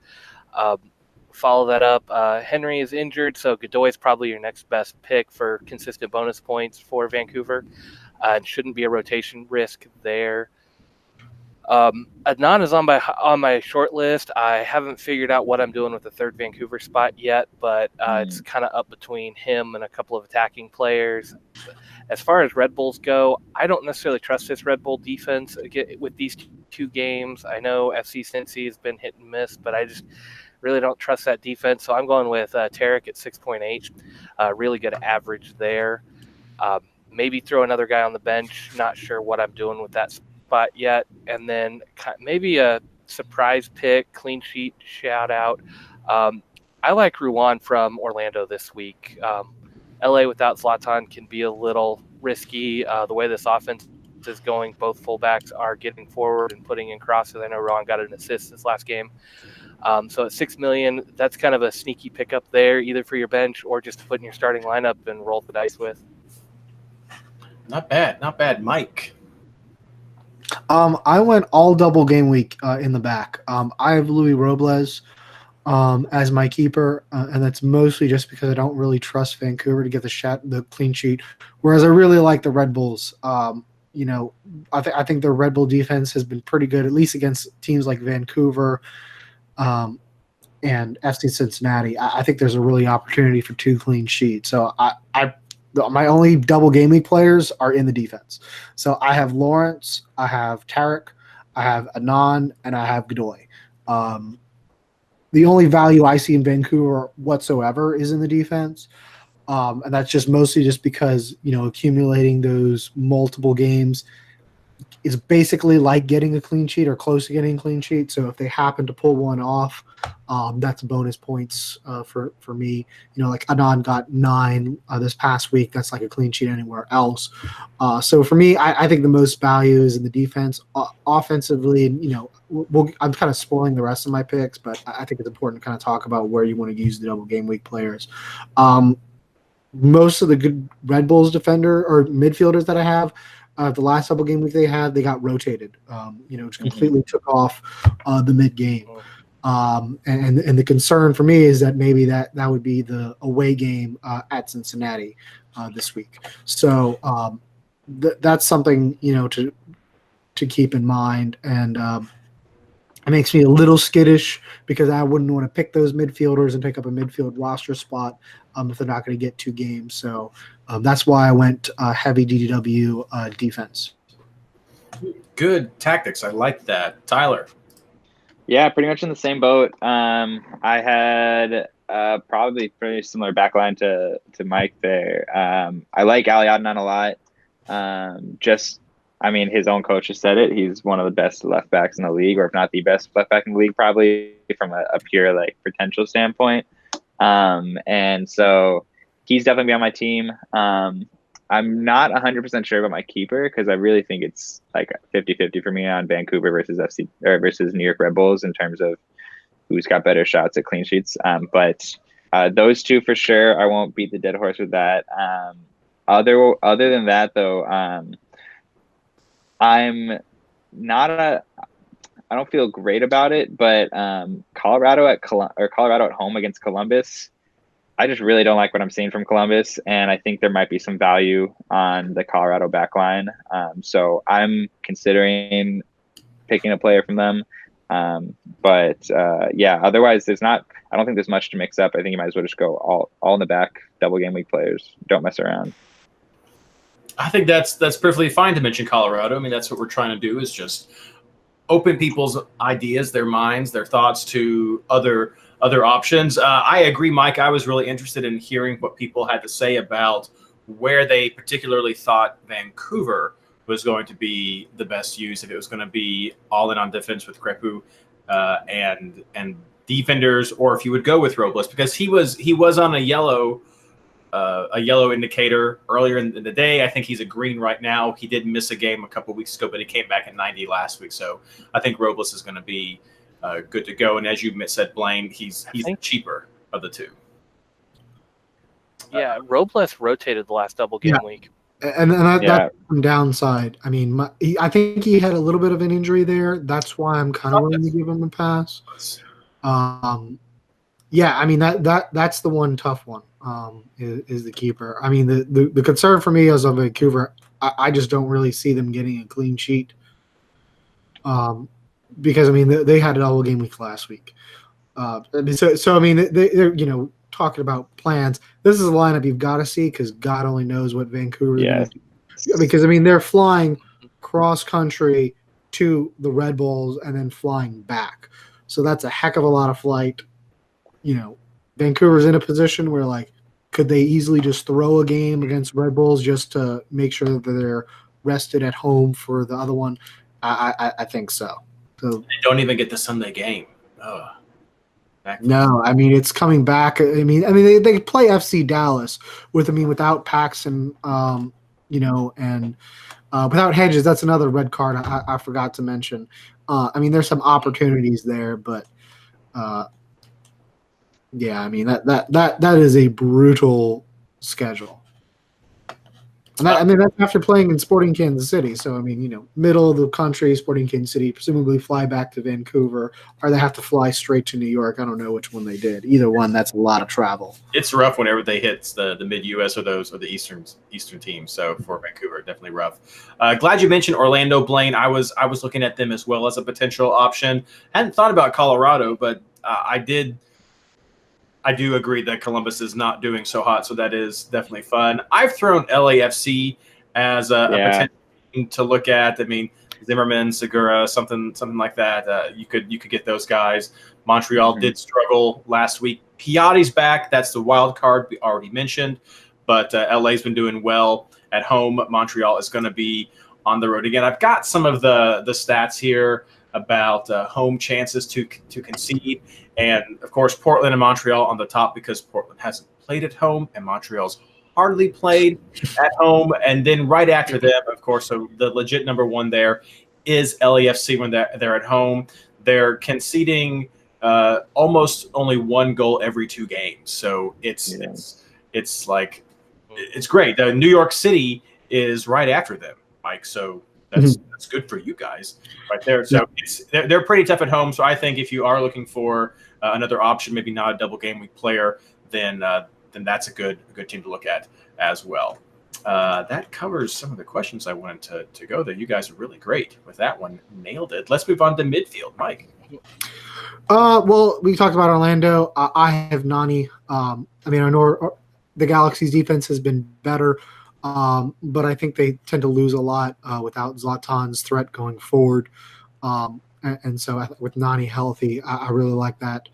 Follow that up. Henry is injured, so Godoy is probably your next best pick for consistent bonus points for Vancouver. And shouldn't be a rotation risk there. Adnan is on my short list. I haven't figured out what I'm doing with the third Vancouver spot yet, but it's kind of up between him and a couple of attacking players. As far as Red Bulls go, I don't necessarily trust this Red Bull defense with these 2 games. I know FC Cincy has been hit and miss, but I just really don't trust that defense. So I'm going with Tarek at 6.8. Really good average there. Maybe throw another guy on the bench. Not sure what I'm doing with that spot yet. And then maybe a surprise pick, clean sheet shout out. I like Ruan from Orlando this week. LA without Zlatan can be a little risky. The way this offense is going, both fullbacks are getting forward and putting in crosses. I know Ruan got an assist this last game. So at $6 million, that's kind of a sneaky pickup there, either for your bench or just to put in your starting lineup and roll the dice with. Not bad. Mike. I went all double game week in the back. I have Louis Robles as my keeper, and that's mostly just because I don't really trust Vancouver to get the clean sheet, whereas I really like the Red Bulls. I think the Red Bull defense has been pretty good, at least against teams like Vancouver and FC Cincinnati. I think there's a really opportunity for 2 clean sheets. So my only double game week players are in the defense. So I have Lawrence, I have Tarek, I have Anand, and I have Godoy. The only value I see in Vancouver whatsoever is in the defense. And that's just mostly just because, accumulating those multiple games is basically like getting a clean sheet or close to getting a clean sheet. So if they happen to pull one off, that's bonus points for me. Like Anand got 9 this past week. That's like a clean sheet anywhere else. So for me, I think the most value is in the defense. Offensively, I'm kind of spoiling the rest of my picks, but I think it's important to kind of talk about where you want to use the double game week players. Most of the good Red Bulls defender or midfielders that I have, the last double game week they got rotated, which completely took off the mid game. And the concern for me is that maybe that would be the away game at Cincinnati this week. So that's something, to keep in mind. And it makes me a little skittish because I wouldn't want to pick those midfielders and pick up a midfield roster spot if they're not going to get 2 games. So that's why I went heavy DGW defense. Good tactics. I like that. Tyler. Yeah, pretty much in the same boat. I had probably pretty similar backline to Mike there. I like Ali Adnan a lot. His own coach has said it. He's one of the best left backs in the league, or if not the best left back in the league, probably from a pure potential standpoint. And so he's definitely be on my team. I'm not 100% sure about my keeper because I really think it's 50-50 for me on Vancouver versus New York Red Bulls in terms of who's got better shots at clean sheets. But those 2 for sure. I won't beat the dead horse with that. Other than that, though, I don't feel great about it, but Colorado at home against Columbus, I just really don't like what I'm seeing from Columbus, and I think there might be some value on the Colorado back line. So I'm considering picking a player from them. Otherwise I don't think there's much to mix up. I think you might as well just go all in the back, double game week players. Don't mess around. I think that's perfectly fine to mention Colorado. I mean, that's what we're trying to do is just open people's ideas, their minds, their thoughts to other options. I agree, Mike. I was really interested in hearing what people had to say about where they particularly thought Vancouver was going to be the best use, if it was going to be all in on defense with Crepu and defenders, or if you would go with Robles, because he was on a yellow indicator earlier in the day. I think he's a green right now. He did miss a game a couple weeks ago, but he came back at 90 last week. So I think Robles is going to be good to go. And as you said, Blayne, he's the cheaper of the 2. Yeah, Robles rotated the last double game week. And that's one downside. I mean, I think he had a little bit of an injury there. That's why I'm kind of willing to give him a pass. That's the one tough one. Is the keeper. I mean, the concern for me is on Vancouver. I just don't really see them getting a clean sheet. Because they had a double game week last week. They're talking about plans. This is a lineup you've got to see because God only knows what Vancouver is going to do. Because they're flying cross country to the Red Bulls and then flying back. So that's a heck of a lot of flight. Vancouver's in a position where could they easily just throw a game against Red Bulls just to make sure that they're rested at home for the other one? I think so. So they don't even get the Sunday game. Oh. No, it's coming back. They play FC Dallas without Paxson, and without Hedges. That's another red card I forgot to mention. There's some opportunities there, but that is a brutal schedule. And that, I mean, that's after playing in Sporting Kansas City. So, I mean, middle of the country, Sporting Kansas City, presumably fly back to Vancouver, or they have to fly straight to New York. I don't know which one they did. Either one, that's a lot of travel. It's rough whenever they hit the mid-U.S. or the Eastern teams. So for Vancouver, definitely rough. Glad you mentioned Orlando, Blayne. I was looking at them as well as a potential option. Hadn't thought about Colorado, but I do agree that Columbus is not doing so hot, so that is definitely fun. I've thrown LAFC as a potential team to look at. I mean, Zimmerman, Segura, something like that. You could get those guys. Montreal did struggle last week. Piatti's back. That's the wild card we already mentioned. But LA's been doing well at home. Montreal is going to be on the road again. I've got some of the stats here about home chances to concede. And, of course, Portland and Montreal on the top because Portland hasn't played at home and Montreal's hardly played at home. And then right after them, of course, so the legit number one there is LAFC when they're at home. They're conceding almost only one goal every 2 games. So it's great. New York City is right after them, Mike. So that's good for you guys right there. So they're pretty tough at home. So I think if you are looking for another option, maybe not a double game week player, then that's a good team to look at as well. That covers some of the questions I wanted to go there. You guys are really great with that one. Nailed it. Let's move on to midfield, Mike. Well, we talked about Orlando. I have Nani. I know the Galaxy's defense has been better, but I think they tend to lose a lot without Zlatan's threat going forward. And so with Nani healthy, I really like that.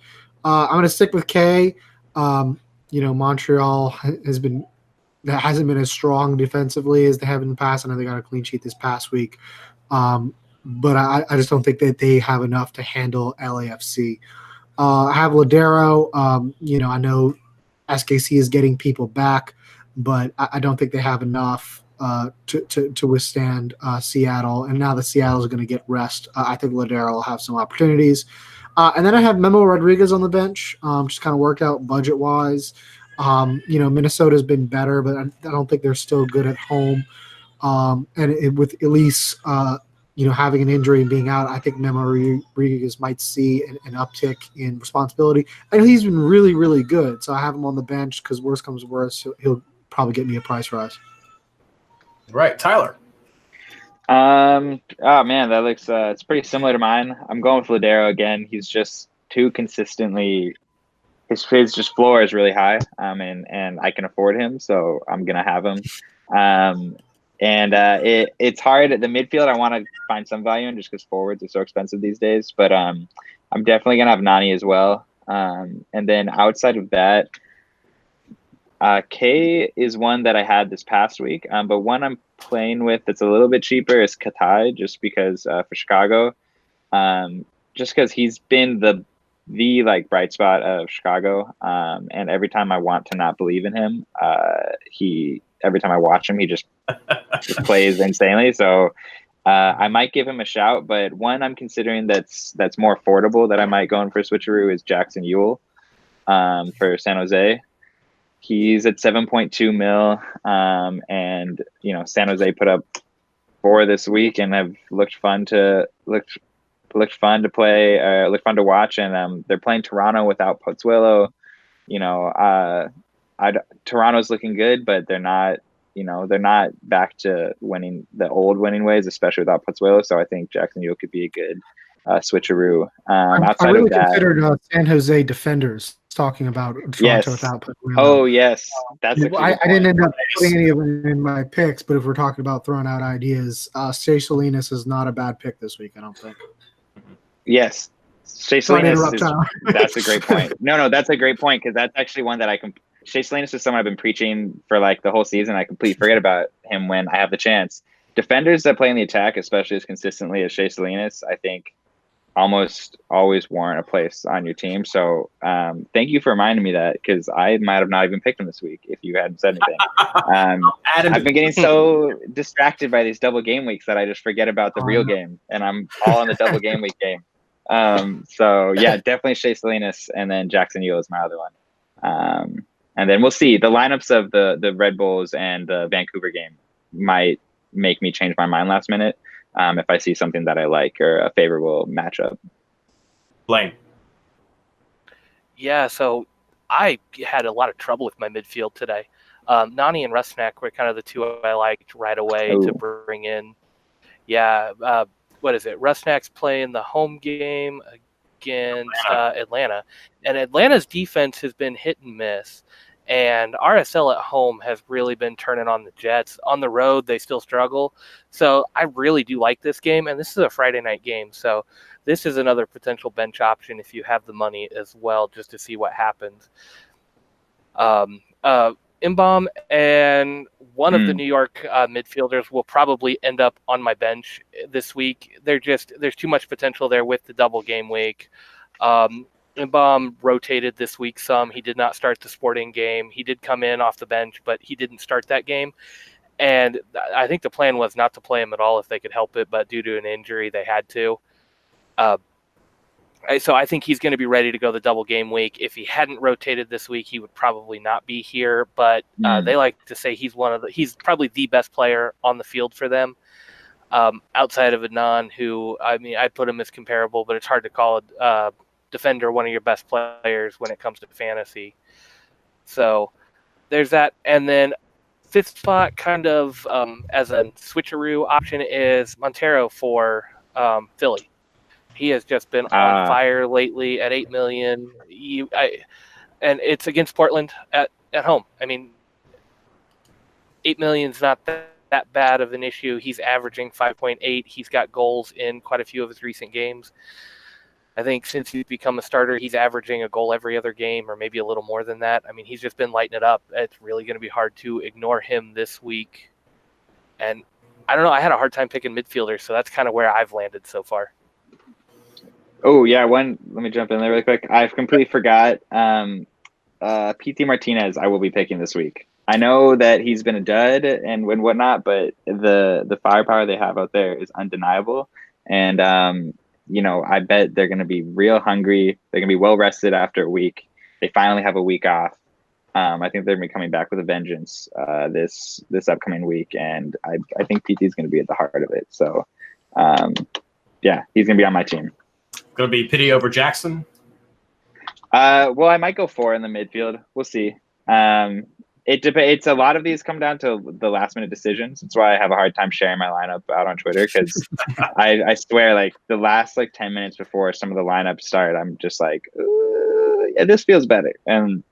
I'm going to stick with K. Montreal hasn't been as strong defensively as they have in the past. I know they got a clean sheet this past week. But I just don't think that they have enough to handle LAFC. I have Ladero. I know SKC is getting people back, but I don't think they have enough to withstand Seattle. And now that Seattle is going to get rest, I think Ladero will have some opportunities. And then I have Memo Rodriguez on the bench, just kind of worked out budget-wise. Minnesota's been better, but I don't think they're still good at home. With Elise having an injury and being out, I think Memo Rodriguez might see an uptick in responsibility. I know he's been really, really good, so I have him on the bench because worst comes to worst, he'll probably get me a price rise. Right, Tyler. Oh man, that looks it's pretty similar to mine. I'm going with Ladero again. He's just too consistently. His just floor is really high, and I can afford him, so I'm gonna have him. It's hard at the midfield. I want to find some value in just because forwards are so expensive these days. But I'm definitely gonna have Nani as well. And then outside of that, K is one that I had this past week. But one I'm playing with that's a little bit cheaper is Katai, just because for Chicago, just because he's been the bright spot of Chicago. And every time I want to not believe in him, every time I watch him, he just plays insanely. So I might give him a shout, but one I'm considering that's more affordable that I might go in for switcheroo is Jackson Ewell for San Jose. He's at 7.2 mil. And San Jose put up 4 this week and have looked fun to play, looked fun to watch. And they're playing Toronto without Pozuelo. Toronto's looking good, but they're not back to winning the old winning ways, especially without Pozuelo. So I think Jackson Ewell could be a good switcheroo. Outside I really of that, considered San Jose defenders talking about Toronto without Pozuelo. Oh yes, that's. I didn't end up putting any of them in my picks, but if we're talking about throwing out ideas, Shea Salinas is not a bad pick this week, I don't think. Yes. Shea Salinas that's a great point. No, that's a great point because that's actually one that Shea Salinas is someone I've been preaching for the whole season. I completely forget about him when I have the chance. Defenders that play in the attack, especially as consistently as Shea Salinas, I think almost always warrant a place on your team. So thank you for reminding me that because I might have not even picked him this week if you hadn't said anything. I've been getting so distracted by these double game weeks that I just forget about the real game, and I'm all in the double game week game. So yeah, definitely Shea Salinas, and then Jackson Ewell is my other one. And then we'll see the lineups of the Red Bulls and the Vancouver game might make me change my mind last minute if I see something that I like or a favorable matchup. Blayne. Yeah, so I had a lot of trouble with my midfield today. Nani and Rusnak were kind of the two I liked right away to bring in. Yeah, what is it? Rusnak's playing the home game against Atlanta, and Atlanta's defense has been hit and miss, and RSL at home has really been turning on the Jets. On the road, they still struggle. So I really do like this game, and this is a Friday night game, so this is another potential bench option if you have the money as well, just to see what happens. Imbaum and one of the New York midfielders will probably end up on my bench this week. There's too much potential there with the double game week. Imbaum rotated this week some. He did not start the Sporting game. He did come in off the bench, but he didn't start that game. And I think the plan was not to play him at all if they could help it, but due to an injury, they had to. So I think he's going to be ready to go the double game week. If he hadn't rotated this week, he would probably not be here. But they like to say he's probably the best player on the field for them, outside of Adnan, who I put him as comparable, but it's hard to call a defender one of your best players when it comes to fantasy. So there's that, and then fifth spot, kind of as a switcheroo option, is Montero for Philly. He has just been on fire lately at 8 million. And it's against Portland at home. I mean, 8 million is not that bad of an issue. He's averaging 5.8. He's got goals in quite a few of his recent games. I think since he's become a starter, he's averaging a goal every other game, or maybe a little more than that. I mean, he's just been lighting it up. It's really going to be hard to ignore him this week. And I don't know. I had a hard time picking midfielders, so that's kind of where I've landed so far. Oh, yeah. Let me jump in there really quick. I've completely forgot. PT Martinez I will be picking this week. I know that he's been a dud and whatnot, but the firepower they have out there is undeniable. And, I bet they're going to be real hungry. They're going to be well rested after a week. They finally have a week off. I think they're going to be coming back with a vengeance this upcoming week. And I think PT is going to be at the heart of it. So, yeah, he's going to be on my team. Going to be Pity over Jackson? Well, I might go 4 in the midfield. We'll see. It's a lot of these come down to the last minute decisions. That's why I have a hard time sharing my lineup out on Twitter, because I swear, like, the last 10 minutes before some of the lineups start, I'm just like, yeah, this feels better. And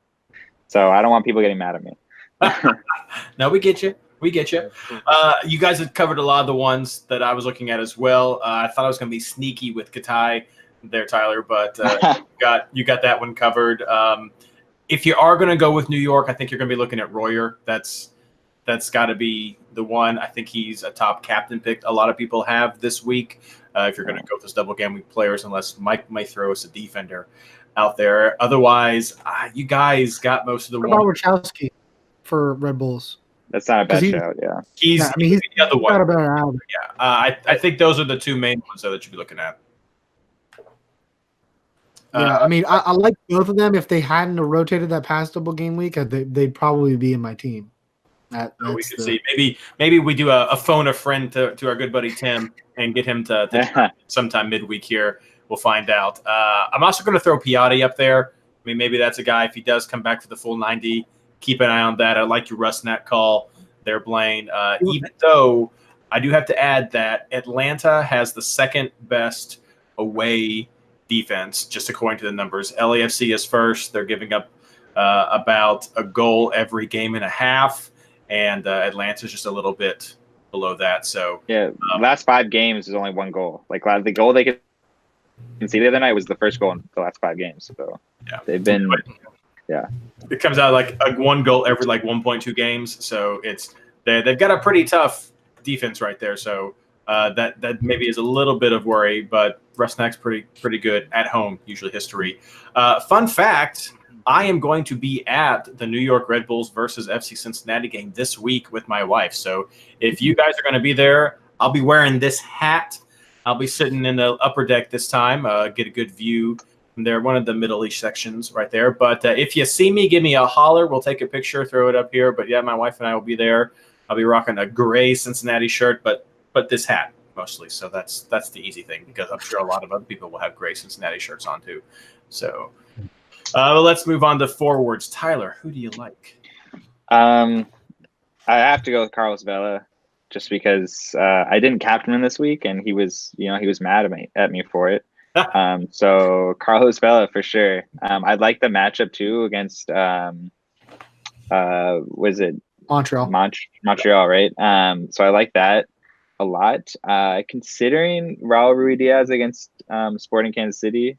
so I don't want people getting mad at me. No, we get you. We get you. You guys have covered a lot of the ones that I was looking at as well. I thought I was going to be sneaky with Katai there, Tyler, but you got that one covered. If you are going to go with New York, I think you're going to be looking at Royer. That's got to be the one. I think he's a top captain pick. A lot of people have this week. If you're going to go with this double game week players, unless Mike might throw us a defender out there. Otherwise, you guys got most of the ones. Housekeeping for Red Bulls. That's not a bad shout. Yeah, he's the other one. A better album. Yeah, I think those are the two main ones that you'd be looking at. Yeah, I like both of them. If they hadn't rotated that past double game week, they'd probably be in my team. We could see. Maybe we do a phone a friend to our good buddy Tim and get him to sometime midweek here. We'll find out. I'm also going to throw Piatti up there. I mean, maybe that's a guy, if he does come back for the full 90, keep an eye on that. I like your Rusnak call there, Blayne. Even though I do have to add that Atlanta has the second best away defense, just according to the numbers. LAFC is first. They're giving up about a goal every game and a half, and Atlanta's just a little bit below that. So yeah, last 5 games is only 1 goal. Like, the goal they could concede the other night was the first goal in the last 5 games. So yeah, they've been it comes out like a 1 goal every 1.2 games. So they've got a pretty tough defense right there. So that maybe is a little bit of worry, but Rusnak's pretty good at home, usually history. Fun fact, I am going to be at the New York Red Bulls versus FC Cincinnati game this week with my wife. So if you guys are going to be there, I'll be wearing this hat. I'll be sitting in the upper deck this time, get a good view from there, one of the Middle East sections right there. But if you see me, give me a holler. We'll take a picture, throw it up here. But yeah, my wife and I will be there. I'll be rocking a gray Cincinnati shirt, but this hat mostly. So that's the easy thing, because I'm sure a lot of other people will have gray Cincinnati shirts on too. So let's move on to forwards. Tyler, who do you like? I have to go with Carlos Vela, just because I didn't captain him this week, and he was mad at me for it. So Carlos Vela for sure. I like the matchup too against was it Montreal? Montreal, right? So I like that a lot. Considering Raul Ruidiaz against Sporting Kansas City,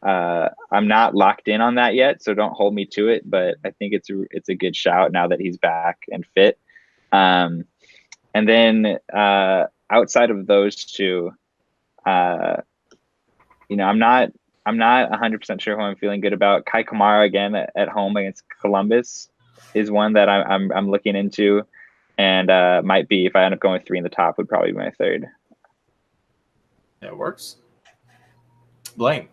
I'm not locked in on that yet, so don't hold me to it. But I think it's a good shout now that he's back and fit. And then outside of those two, I'm not 100% sure who I'm feeling good about. Kai Kamara again at home against Columbus is one that I'm looking into, and might be, if I end up going with 3 in the top, would probably be my third. That works. Blayne.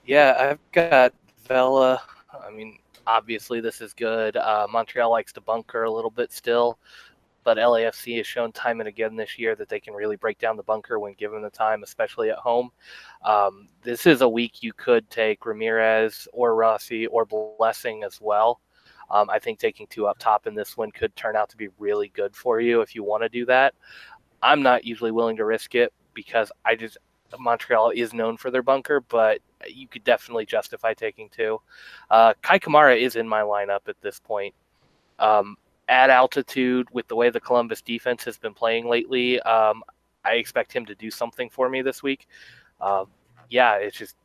Yeah, I've got Vela. I mean, obviously this is good. Montreal likes to bunker a little bit still, but LAFC has shown time and again this year that they can really break down the bunker when given the time, especially at home. This is a week you could take Ramirez or Rossi or Blessing as well. I think taking 2 up top in this one could turn out to be really good for you if you want to do that. I'm not usually willing to risk it because Montreal is known for their bunker, but you could definitely justify taking 2. Kai Kamara is in my lineup at this point. At altitude, with the way the Columbus defense has been playing lately, I expect him to do something for me this week. It's just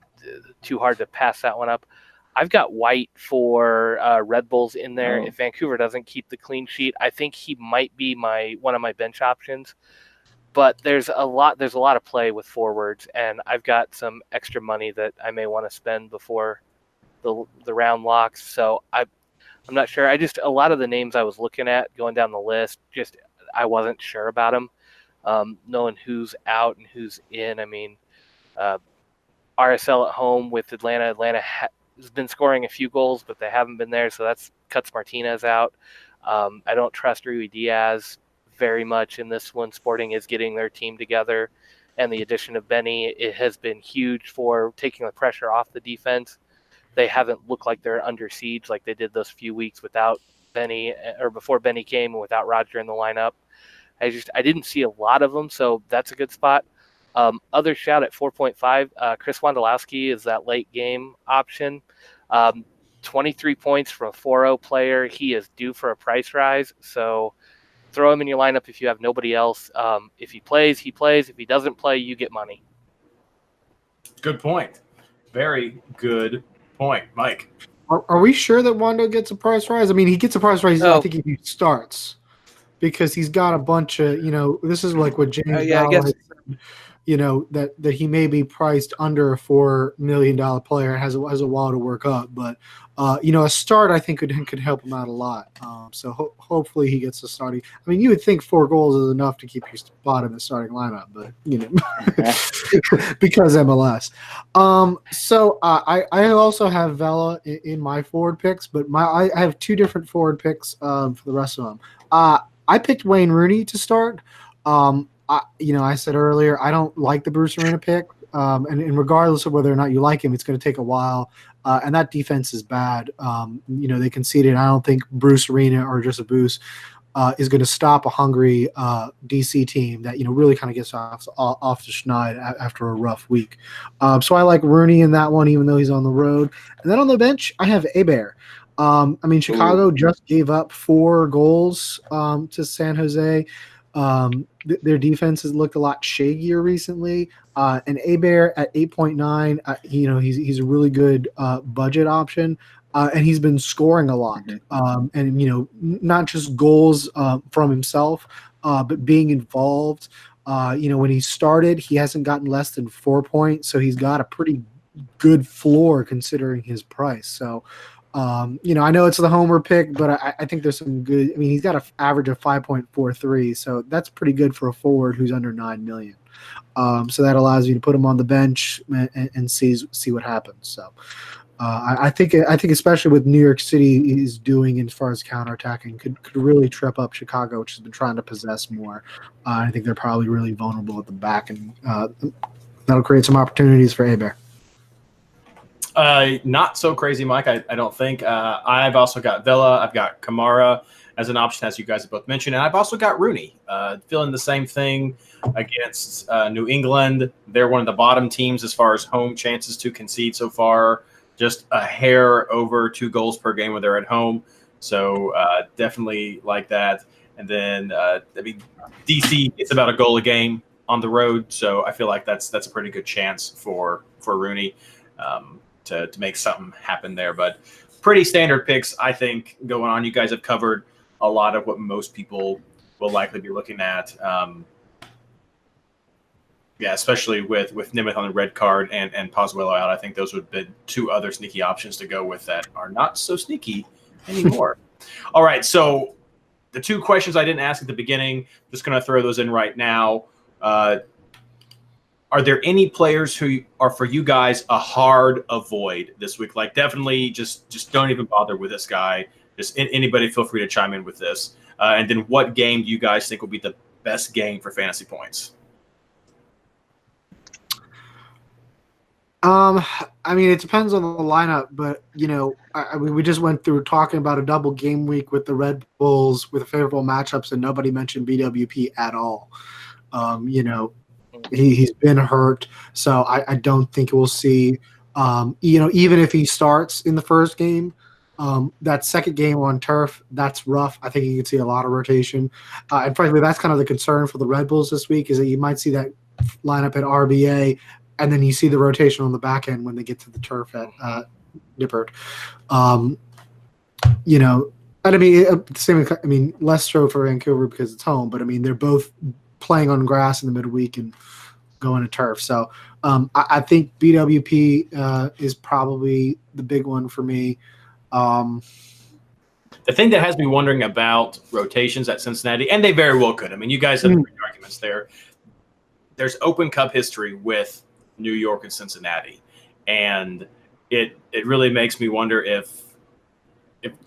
too hard to pass that one up. I've got White for Red Bulls in there. If Vancouver doesn't keep the clean sheet, I think he might be one of my bench options. But there's a lot of play with forwards, and I've got some extra money that I may want to spend before the round locks. So I'm not sure. A lot of the names I was looking at going down the list, just I wasn't sure about them. Knowing who's out and who's in. I mean, RSL at home with Atlanta. Atlanta has been scoring a few goals, but they haven't been there, so that's cuts Martinez out. I don't trust Ruidiaz very much in this one. Sporting is getting their team together, and the addition of Benny, it has been huge for taking the pressure off the defense. They haven't looked like they're under siege like they did those few weeks without Benny, or before Benny came, and without Roger in the lineup. I didn't see a lot of them, so that's a good spot. Other shout at 4.5, Chris Wondolowski is that late game option. 23 points from a 4-0 player. He is due for a price rise, so throw him in your lineup if you have nobody else. If he plays, he plays. If he doesn't play, you get money. Good point. Very good point, Mike. Are we sure that Wando gets a price rise? I mean, he gets a price rise, I think, if he starts, because he's got a bunch of, this is like what James Bauer said, that he may be priced under a $4 million player and has a while to work up. But, a start, I think, could help him out a lot. So hopefully he gets a starting. I mean, you would think 4 goals is enough to keep your spot in the starting lineup, but, because MLS. So I also have Vela in my forward picks, but I have 2 different forward picks for the rest of them. I picked Wayne Rooney to start. I said earlier, I don't like the Bruce Arena pick. And regardless of whether or not you like him, it's going to take a while. And that defense is bad. They conceded. I don't think Bruce Arena or just a Bruce is going to stop a hungry DC team that, really kind of gets off the schneid after a rough week. So I like Rooney in that one, even though he's on the road. And then on the bench, I have Hebert. Chicago just gave up 4 goals to San Jose. Their defense has looked a lot shakier recently. And Hebert at 8.9, he's a really good budget option. And he's been scoring a lot. And not just goals from himself, but being involved. When he started, he hasn't gotten less than 4 points. So he's got a pretty good floor considering his price. So, I know it's the homer pick, but I think there's some good. I mean, he's got an average of 5.43, so that's pretty good for a forward who's under $9 million. So that allows you to put him on the bench and see what happens. So, I think especially with New York City is doing as far as counterattacking could really trip up Chicago, which has been trying to possess more. I think they're probably really vulnerable at the back, and that'll create some opportunities for Hebert. Not so crazy, Mike. I don't think. I've also got Villa. I've got Kamara as an option, as you guys have both mentioned, and I've also got Rooney. Feeling the same thing against New England. They're one of the bottom teams as far as home chances to concede so far. Just a hair over 2 goals per game when they're at home. So definitely like that. And then, DC, it's about a goal a game on the road. So I feel like that's a pretty good chance for Rooney to make something happen there. But pretty standard picks, I think, going on. You guys have covered a lot of what most people will likely be looking at. Yeah, especially with Nemeth on the red card and Pozuelo out. I think those would have been 2 other sneaky options to go with that are not so sneaky anymore. All right, so the 2 questions I didn't ask at the beginning, just going to throw those in right now. Are there any players who are, for you guys, a hard avoid this week? Like, definitely just don't even bother with this guy. Just anybody feel free to chime in with this. And then what game do you guys think will be the best game for fantasy points? It depends on the lineup, but we just went through talking about a double game week with the Red Bulls with favorable matchups, and nobody mentioned BWP at all. He's been hurt, so I don't think we'll see. Even if he starts in the first game, that second game on turf, that's rough. I think you can see a lot of rotation, and frankly, that's kind of the concern for the Red Bulls this week is that you might see that lineup at RBA. And then you see the rotation on the back end when they get to the turf at Nippert. Less so for Vancouver because it's home, but they're both playing on grass in the midweek and going to turf. So I think BWP is probably the big one for me. The thing that has me wondering about rotations at Cincinnati, and they very well could. You guys have great arguments there. There's Open Cup history with New York and Cincinnati, and it really makes me wonder if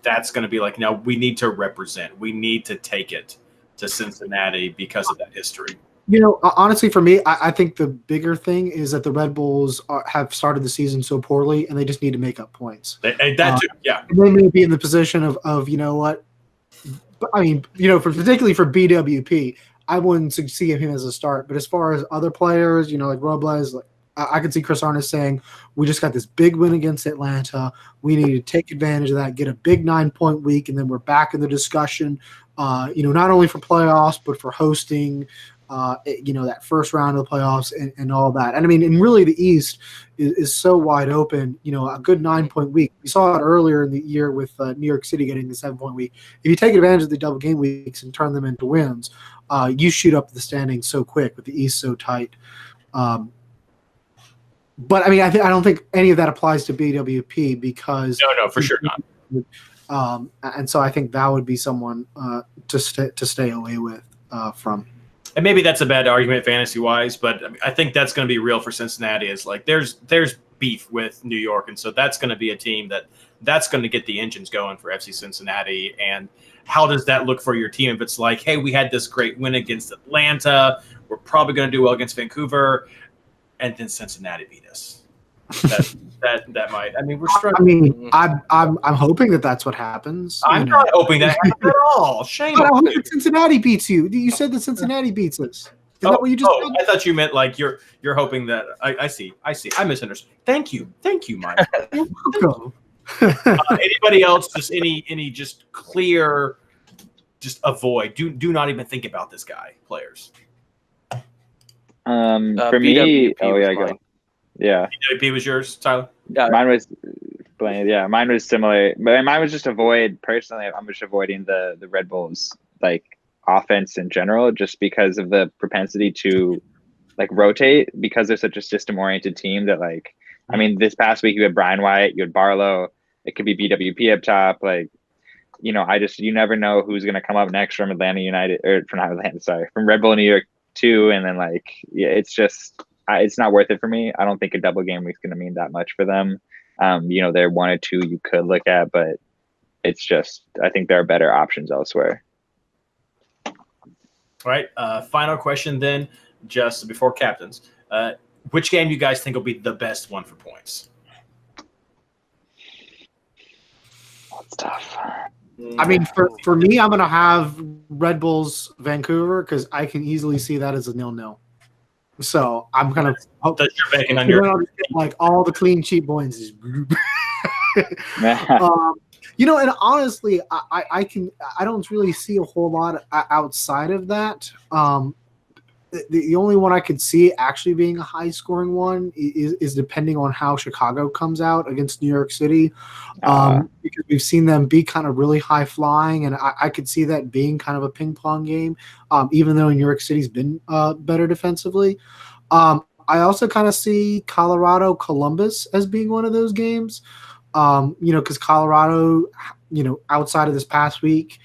that's going to be like, no, we need to represent, we need to take it to Cincinnati because of that history. Honestly, for me, I think the bigger thing is that the Red Bulls have started the season so poorly, and they just need to make up points. That too, yeah. They may be in the position of what, particularly for BWP, I wouldn't see him as a start. But as far as other players, like Robles, I could see Chris Arnaz saying, we just got this big win against Atlanta. We need to take advantage of that, get a big 9-point week, and then we're back in the discussion, not only for playoffs, but for hosting, that first round of the playoffs and all that. And really the East is so wide open, a good 9-point week. We saw it earlier in the year with New York City getting the 7-point week. If you take advantage of the double game weeks and turn them into wins, you shoot up the standings so quick with the East so tight. But I don't think any of that applies to BWP because no, for sure not. And so I think that would be someone to stay away with from. And maybe that's a bad argument fantasy wise, but I think that's going to be real for Cincinnati. Is like there's beef with New York, and so that's going to be a team that's going to get the engines going for FC Cincinnati. And how does that look for your team if it's like, hey, we had this great win against Atlanta, we're probably going to do well against Vancouver, and then Cincinnati beat us. That might. We're struggling. I'm hoping that's what happens. I'm not hoping that happens at all. Shame. But I hope that Cincinnati beats you. You said that Cincinnati beats us. Is that what you just said? I thought you meant like you're hoping that. I see. I misunderstood. Thank you, Mike. You're welcome. Anybody else? Just any just clear. Just avoid. Do not even think about this guy. Players. For me, go. Yeah. BWP was yours, Tyler? Yeah. Mine was Blayne. Yeah, mine was similar. But mine was just personally, I'm just avoiding the Red Bulls offense in general, just because of the propensity to rotate, because they're such a system oriented team that this past week you had Brian White, you had Barlow, it could be BWP up top. You never know who's gonna come up next from Atlanta United or from Red Bull New York too. And then it's just it's not worth it for me. I don't think a double game week's going to mean that much for them. There are one or two you could look at, but it's just, I think there are better options elsewhere. All right. Final question then, just before captains. Which game do you guys think will be the best one for points? That's tough. I mean, for me, I'm going to have Red Bulls Vancouver because I can easily see that as a 0-0. So I'm kind of like all the clean sheet points. And honestly, I don't really see a whole lot outside of that. The only one I could see actually being a high scoring one is depending on how Chicago comes out against New York City, because we've seen them be kind of really high flying, and I could see that being kind of a ping pong game, even though New York City's been better defensively. I also kind of see Colorado Columbus as being one of those games, because Colorado, outside of this past week,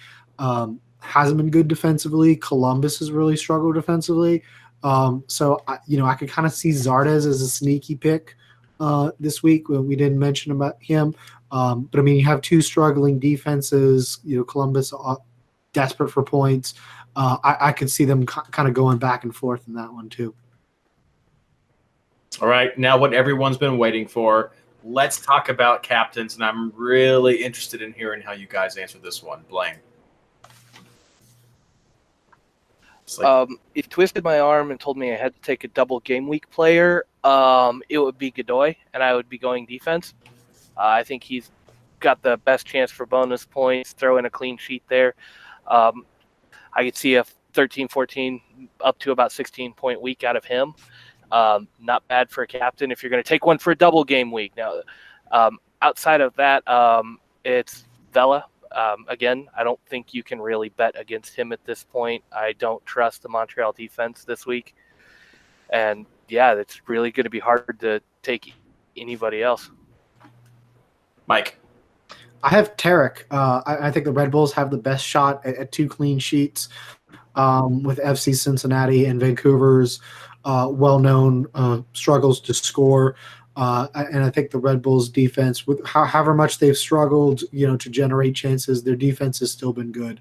hasn't been good defensively. Columbus has really struggled defensively. So I could kind of see Zardes as a sneaky pick this week. We didn't mention about him. But I mean, you have two struggling defenses, Columbus desperate for points. I could see them kind of going back and forth in that one too. All right. Now what everyone's been waiting for. Let's talk about captains, and I'm really interested in hearing how you guys answer this one. Blayne. If twisted my arm and told me I had to take a double game week player, it would be Godoy, and I would be going defense. I think he's got the best chance for bonus points, throw in a clean sheet there. I could see a 13, 14, up to about 16-point week out of him. Not bad for a captain if you're going to take one for a double game week. Now, outside of that, it's Vela. Again, I don't think you can really bet against him at this point. I don't trust the Montreal defense this week. And, yeah, it's really going to be hard to take anybody else. Mike. I have Tarek. I think the Red Bulls have the best shot at two clean sheets with FC Cincinnati and Vancouver's well-known struggles to score. And I think the Red Bulls defense, with however much they've struggled, to generate chances, their defense has still been good.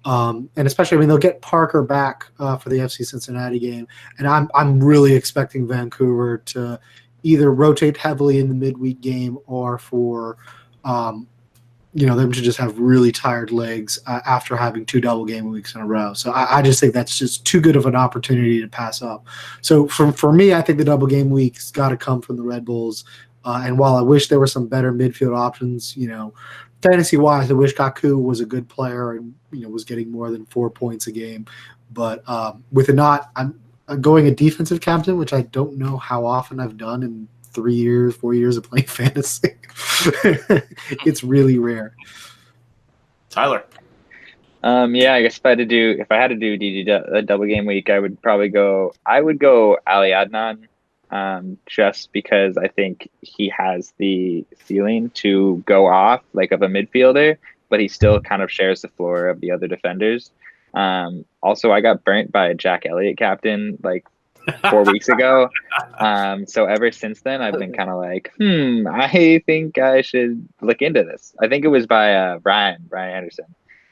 And especially, they'll get Parker back for the FC Cincinnati game. And I'm really expecting Vancouver to either rotate heavily in the midweek game or for them to just have really tired legs after having two double game weeks in a row. So I just think that's just too good of an opportunity to pass up. So for me, I think the double game week's got to come from the Red Bulls. And while I wish there were some better midfield options, fantasy-wise, I wish Kaku was a good player and, was getting more than 4 points a game. But with it not, I'm going a defensive captain, which I don't know how often I've done in 4 years of playing fantasy. It's really rare. Tyler. I guess if I had to do a double game week, I would go Ali Adnan, just because I think he has the ceiling to go off like of a midfielder, but he still kind of shares the floor of the other defenders. Also, I got burnt by a Jack Elliott captain like 4 weeks ago. So ever since then, I've been kind of like, I think I should look into this. I think it was by Ryan Anderson.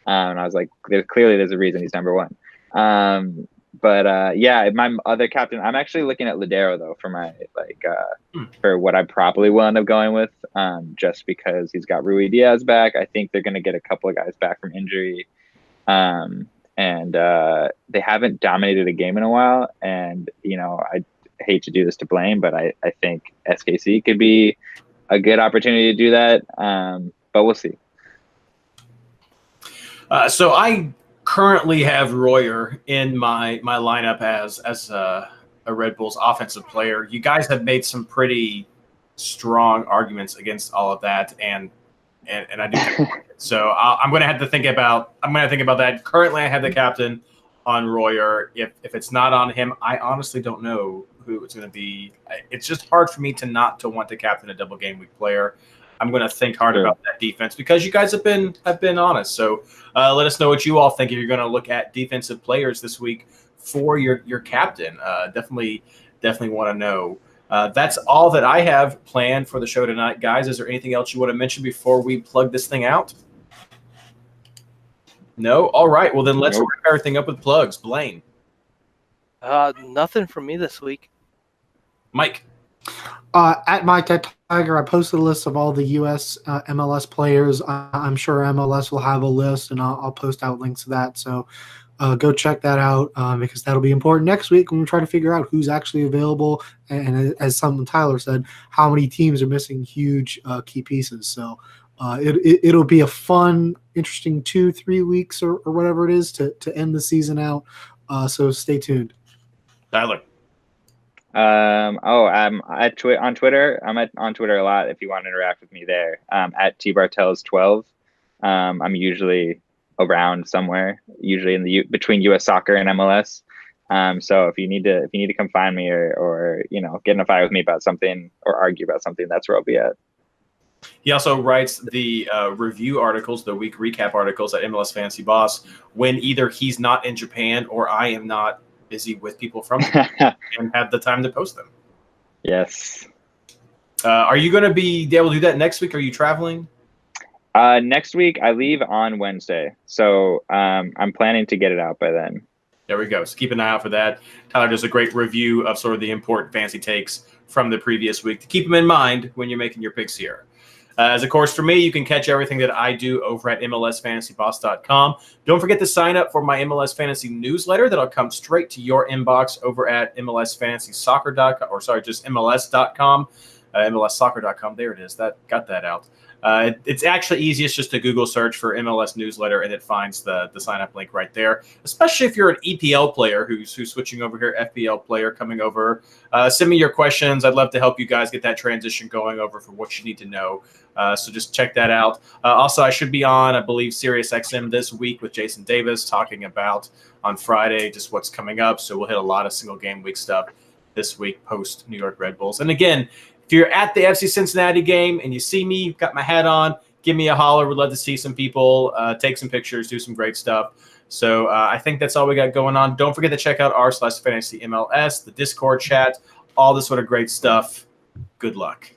And I was like, there's a reason he's number one. My other captain, I'm actually looking at Ladero though for my for what I probably will end up going with, just because he's got Rui Diaz back. I think they're going to get a couple of guys back from injury. And they haven't dominated a game in a while. And, I hate to do this to Blayne, but I think SKC could be a good opportunity to do that. But we'll see. So I currently have Royer in my lineup as a Red Bulls offensive player. You guys have made some pretty strong arguments against all of that, and I do. So I'm going to have to think about that. Currently, I have the captain on Royer. If it's not on him, I honestly don't know who it's going to be. It's just hard for me to want to captain a double game week player. I'm going to think hard about that defense because you guys have been honest. So let us know what you all think if you're going to look at defensive players this week for your captain. Definitely want to know. That's all that I have planned for the show tonight. Guys, is there anything else you want to mention before we plug this thing out? No? All right. Well, then let's wrap everything up with Plugz. Blayne. Nothing from me this week. Mike. At My Tiger, I posted a list of all the U.S. MLS players. I'm sure MLS will have a list, and I'll post out links to that. So go check that out because that'll be important next week when we try to figure out who's actually available. And as Tyler said, how many teams are missing huge key pieces. So it'll be a fun, interesting 2-3 weeks or whatever it is to end the season out. So stay tuned. Tyler. I'm on Twitter. I'm on Twitter a lot if you want to interact with me there. At tbartels12. I'm usually around somewhere, usually in the between US Soccer and MLS. So if you need to come find me or get in a fight with me about something or argue about something, that's where I'll be at. He also writes the review articles, the week recap articles at MLS Fantasy Boss when either he's not in Japan or I am not busy with people from Japan and have the time to post them. Yes. Are you going to be able to do that next week? Are you traveling? Next week I leave on Wednesday, so I'm planning to get it out by then. There we go. So keep an eye out for that. Tyler does a great review of sort of the important fantasy takes from the previous week to keep them in mind when you're making your picks here. As of course, for me, you can catch everything that I do over at MLSFantasyBoss.com. Don't forget to sign up for my MLS Fantasy newsletter that'll come straight to your inbox over at MLSFantasySoccer.com, or sorry, just MLS.com. MLSsoccer.com. There it is. That got that out. It's actually easiest just to Google search for MLS newsletter, and it finds the sign up link right there. Especially if you're an EPL player who's switching over here, FPL player coming over. Send me your questions. I'd love to help you guys get that transition going over for what you need to know. So just check that out. Also, I should be on, I believe, SiriusXM this week with Jason Davis talking about on Friday just what's coming up. So we'll hit a lot of single game week stuff this week post New York Red Bulls. And again, if you're at the FC Cincinnati game and you see me, got my hat on, give me a holler. We'd love to see some people, take some pictures, do some great stuff. So I think that's all we got going on. Don't forget to check out r/fantasy MLS, the Discord chat, all this sort of great stuff. Good luck.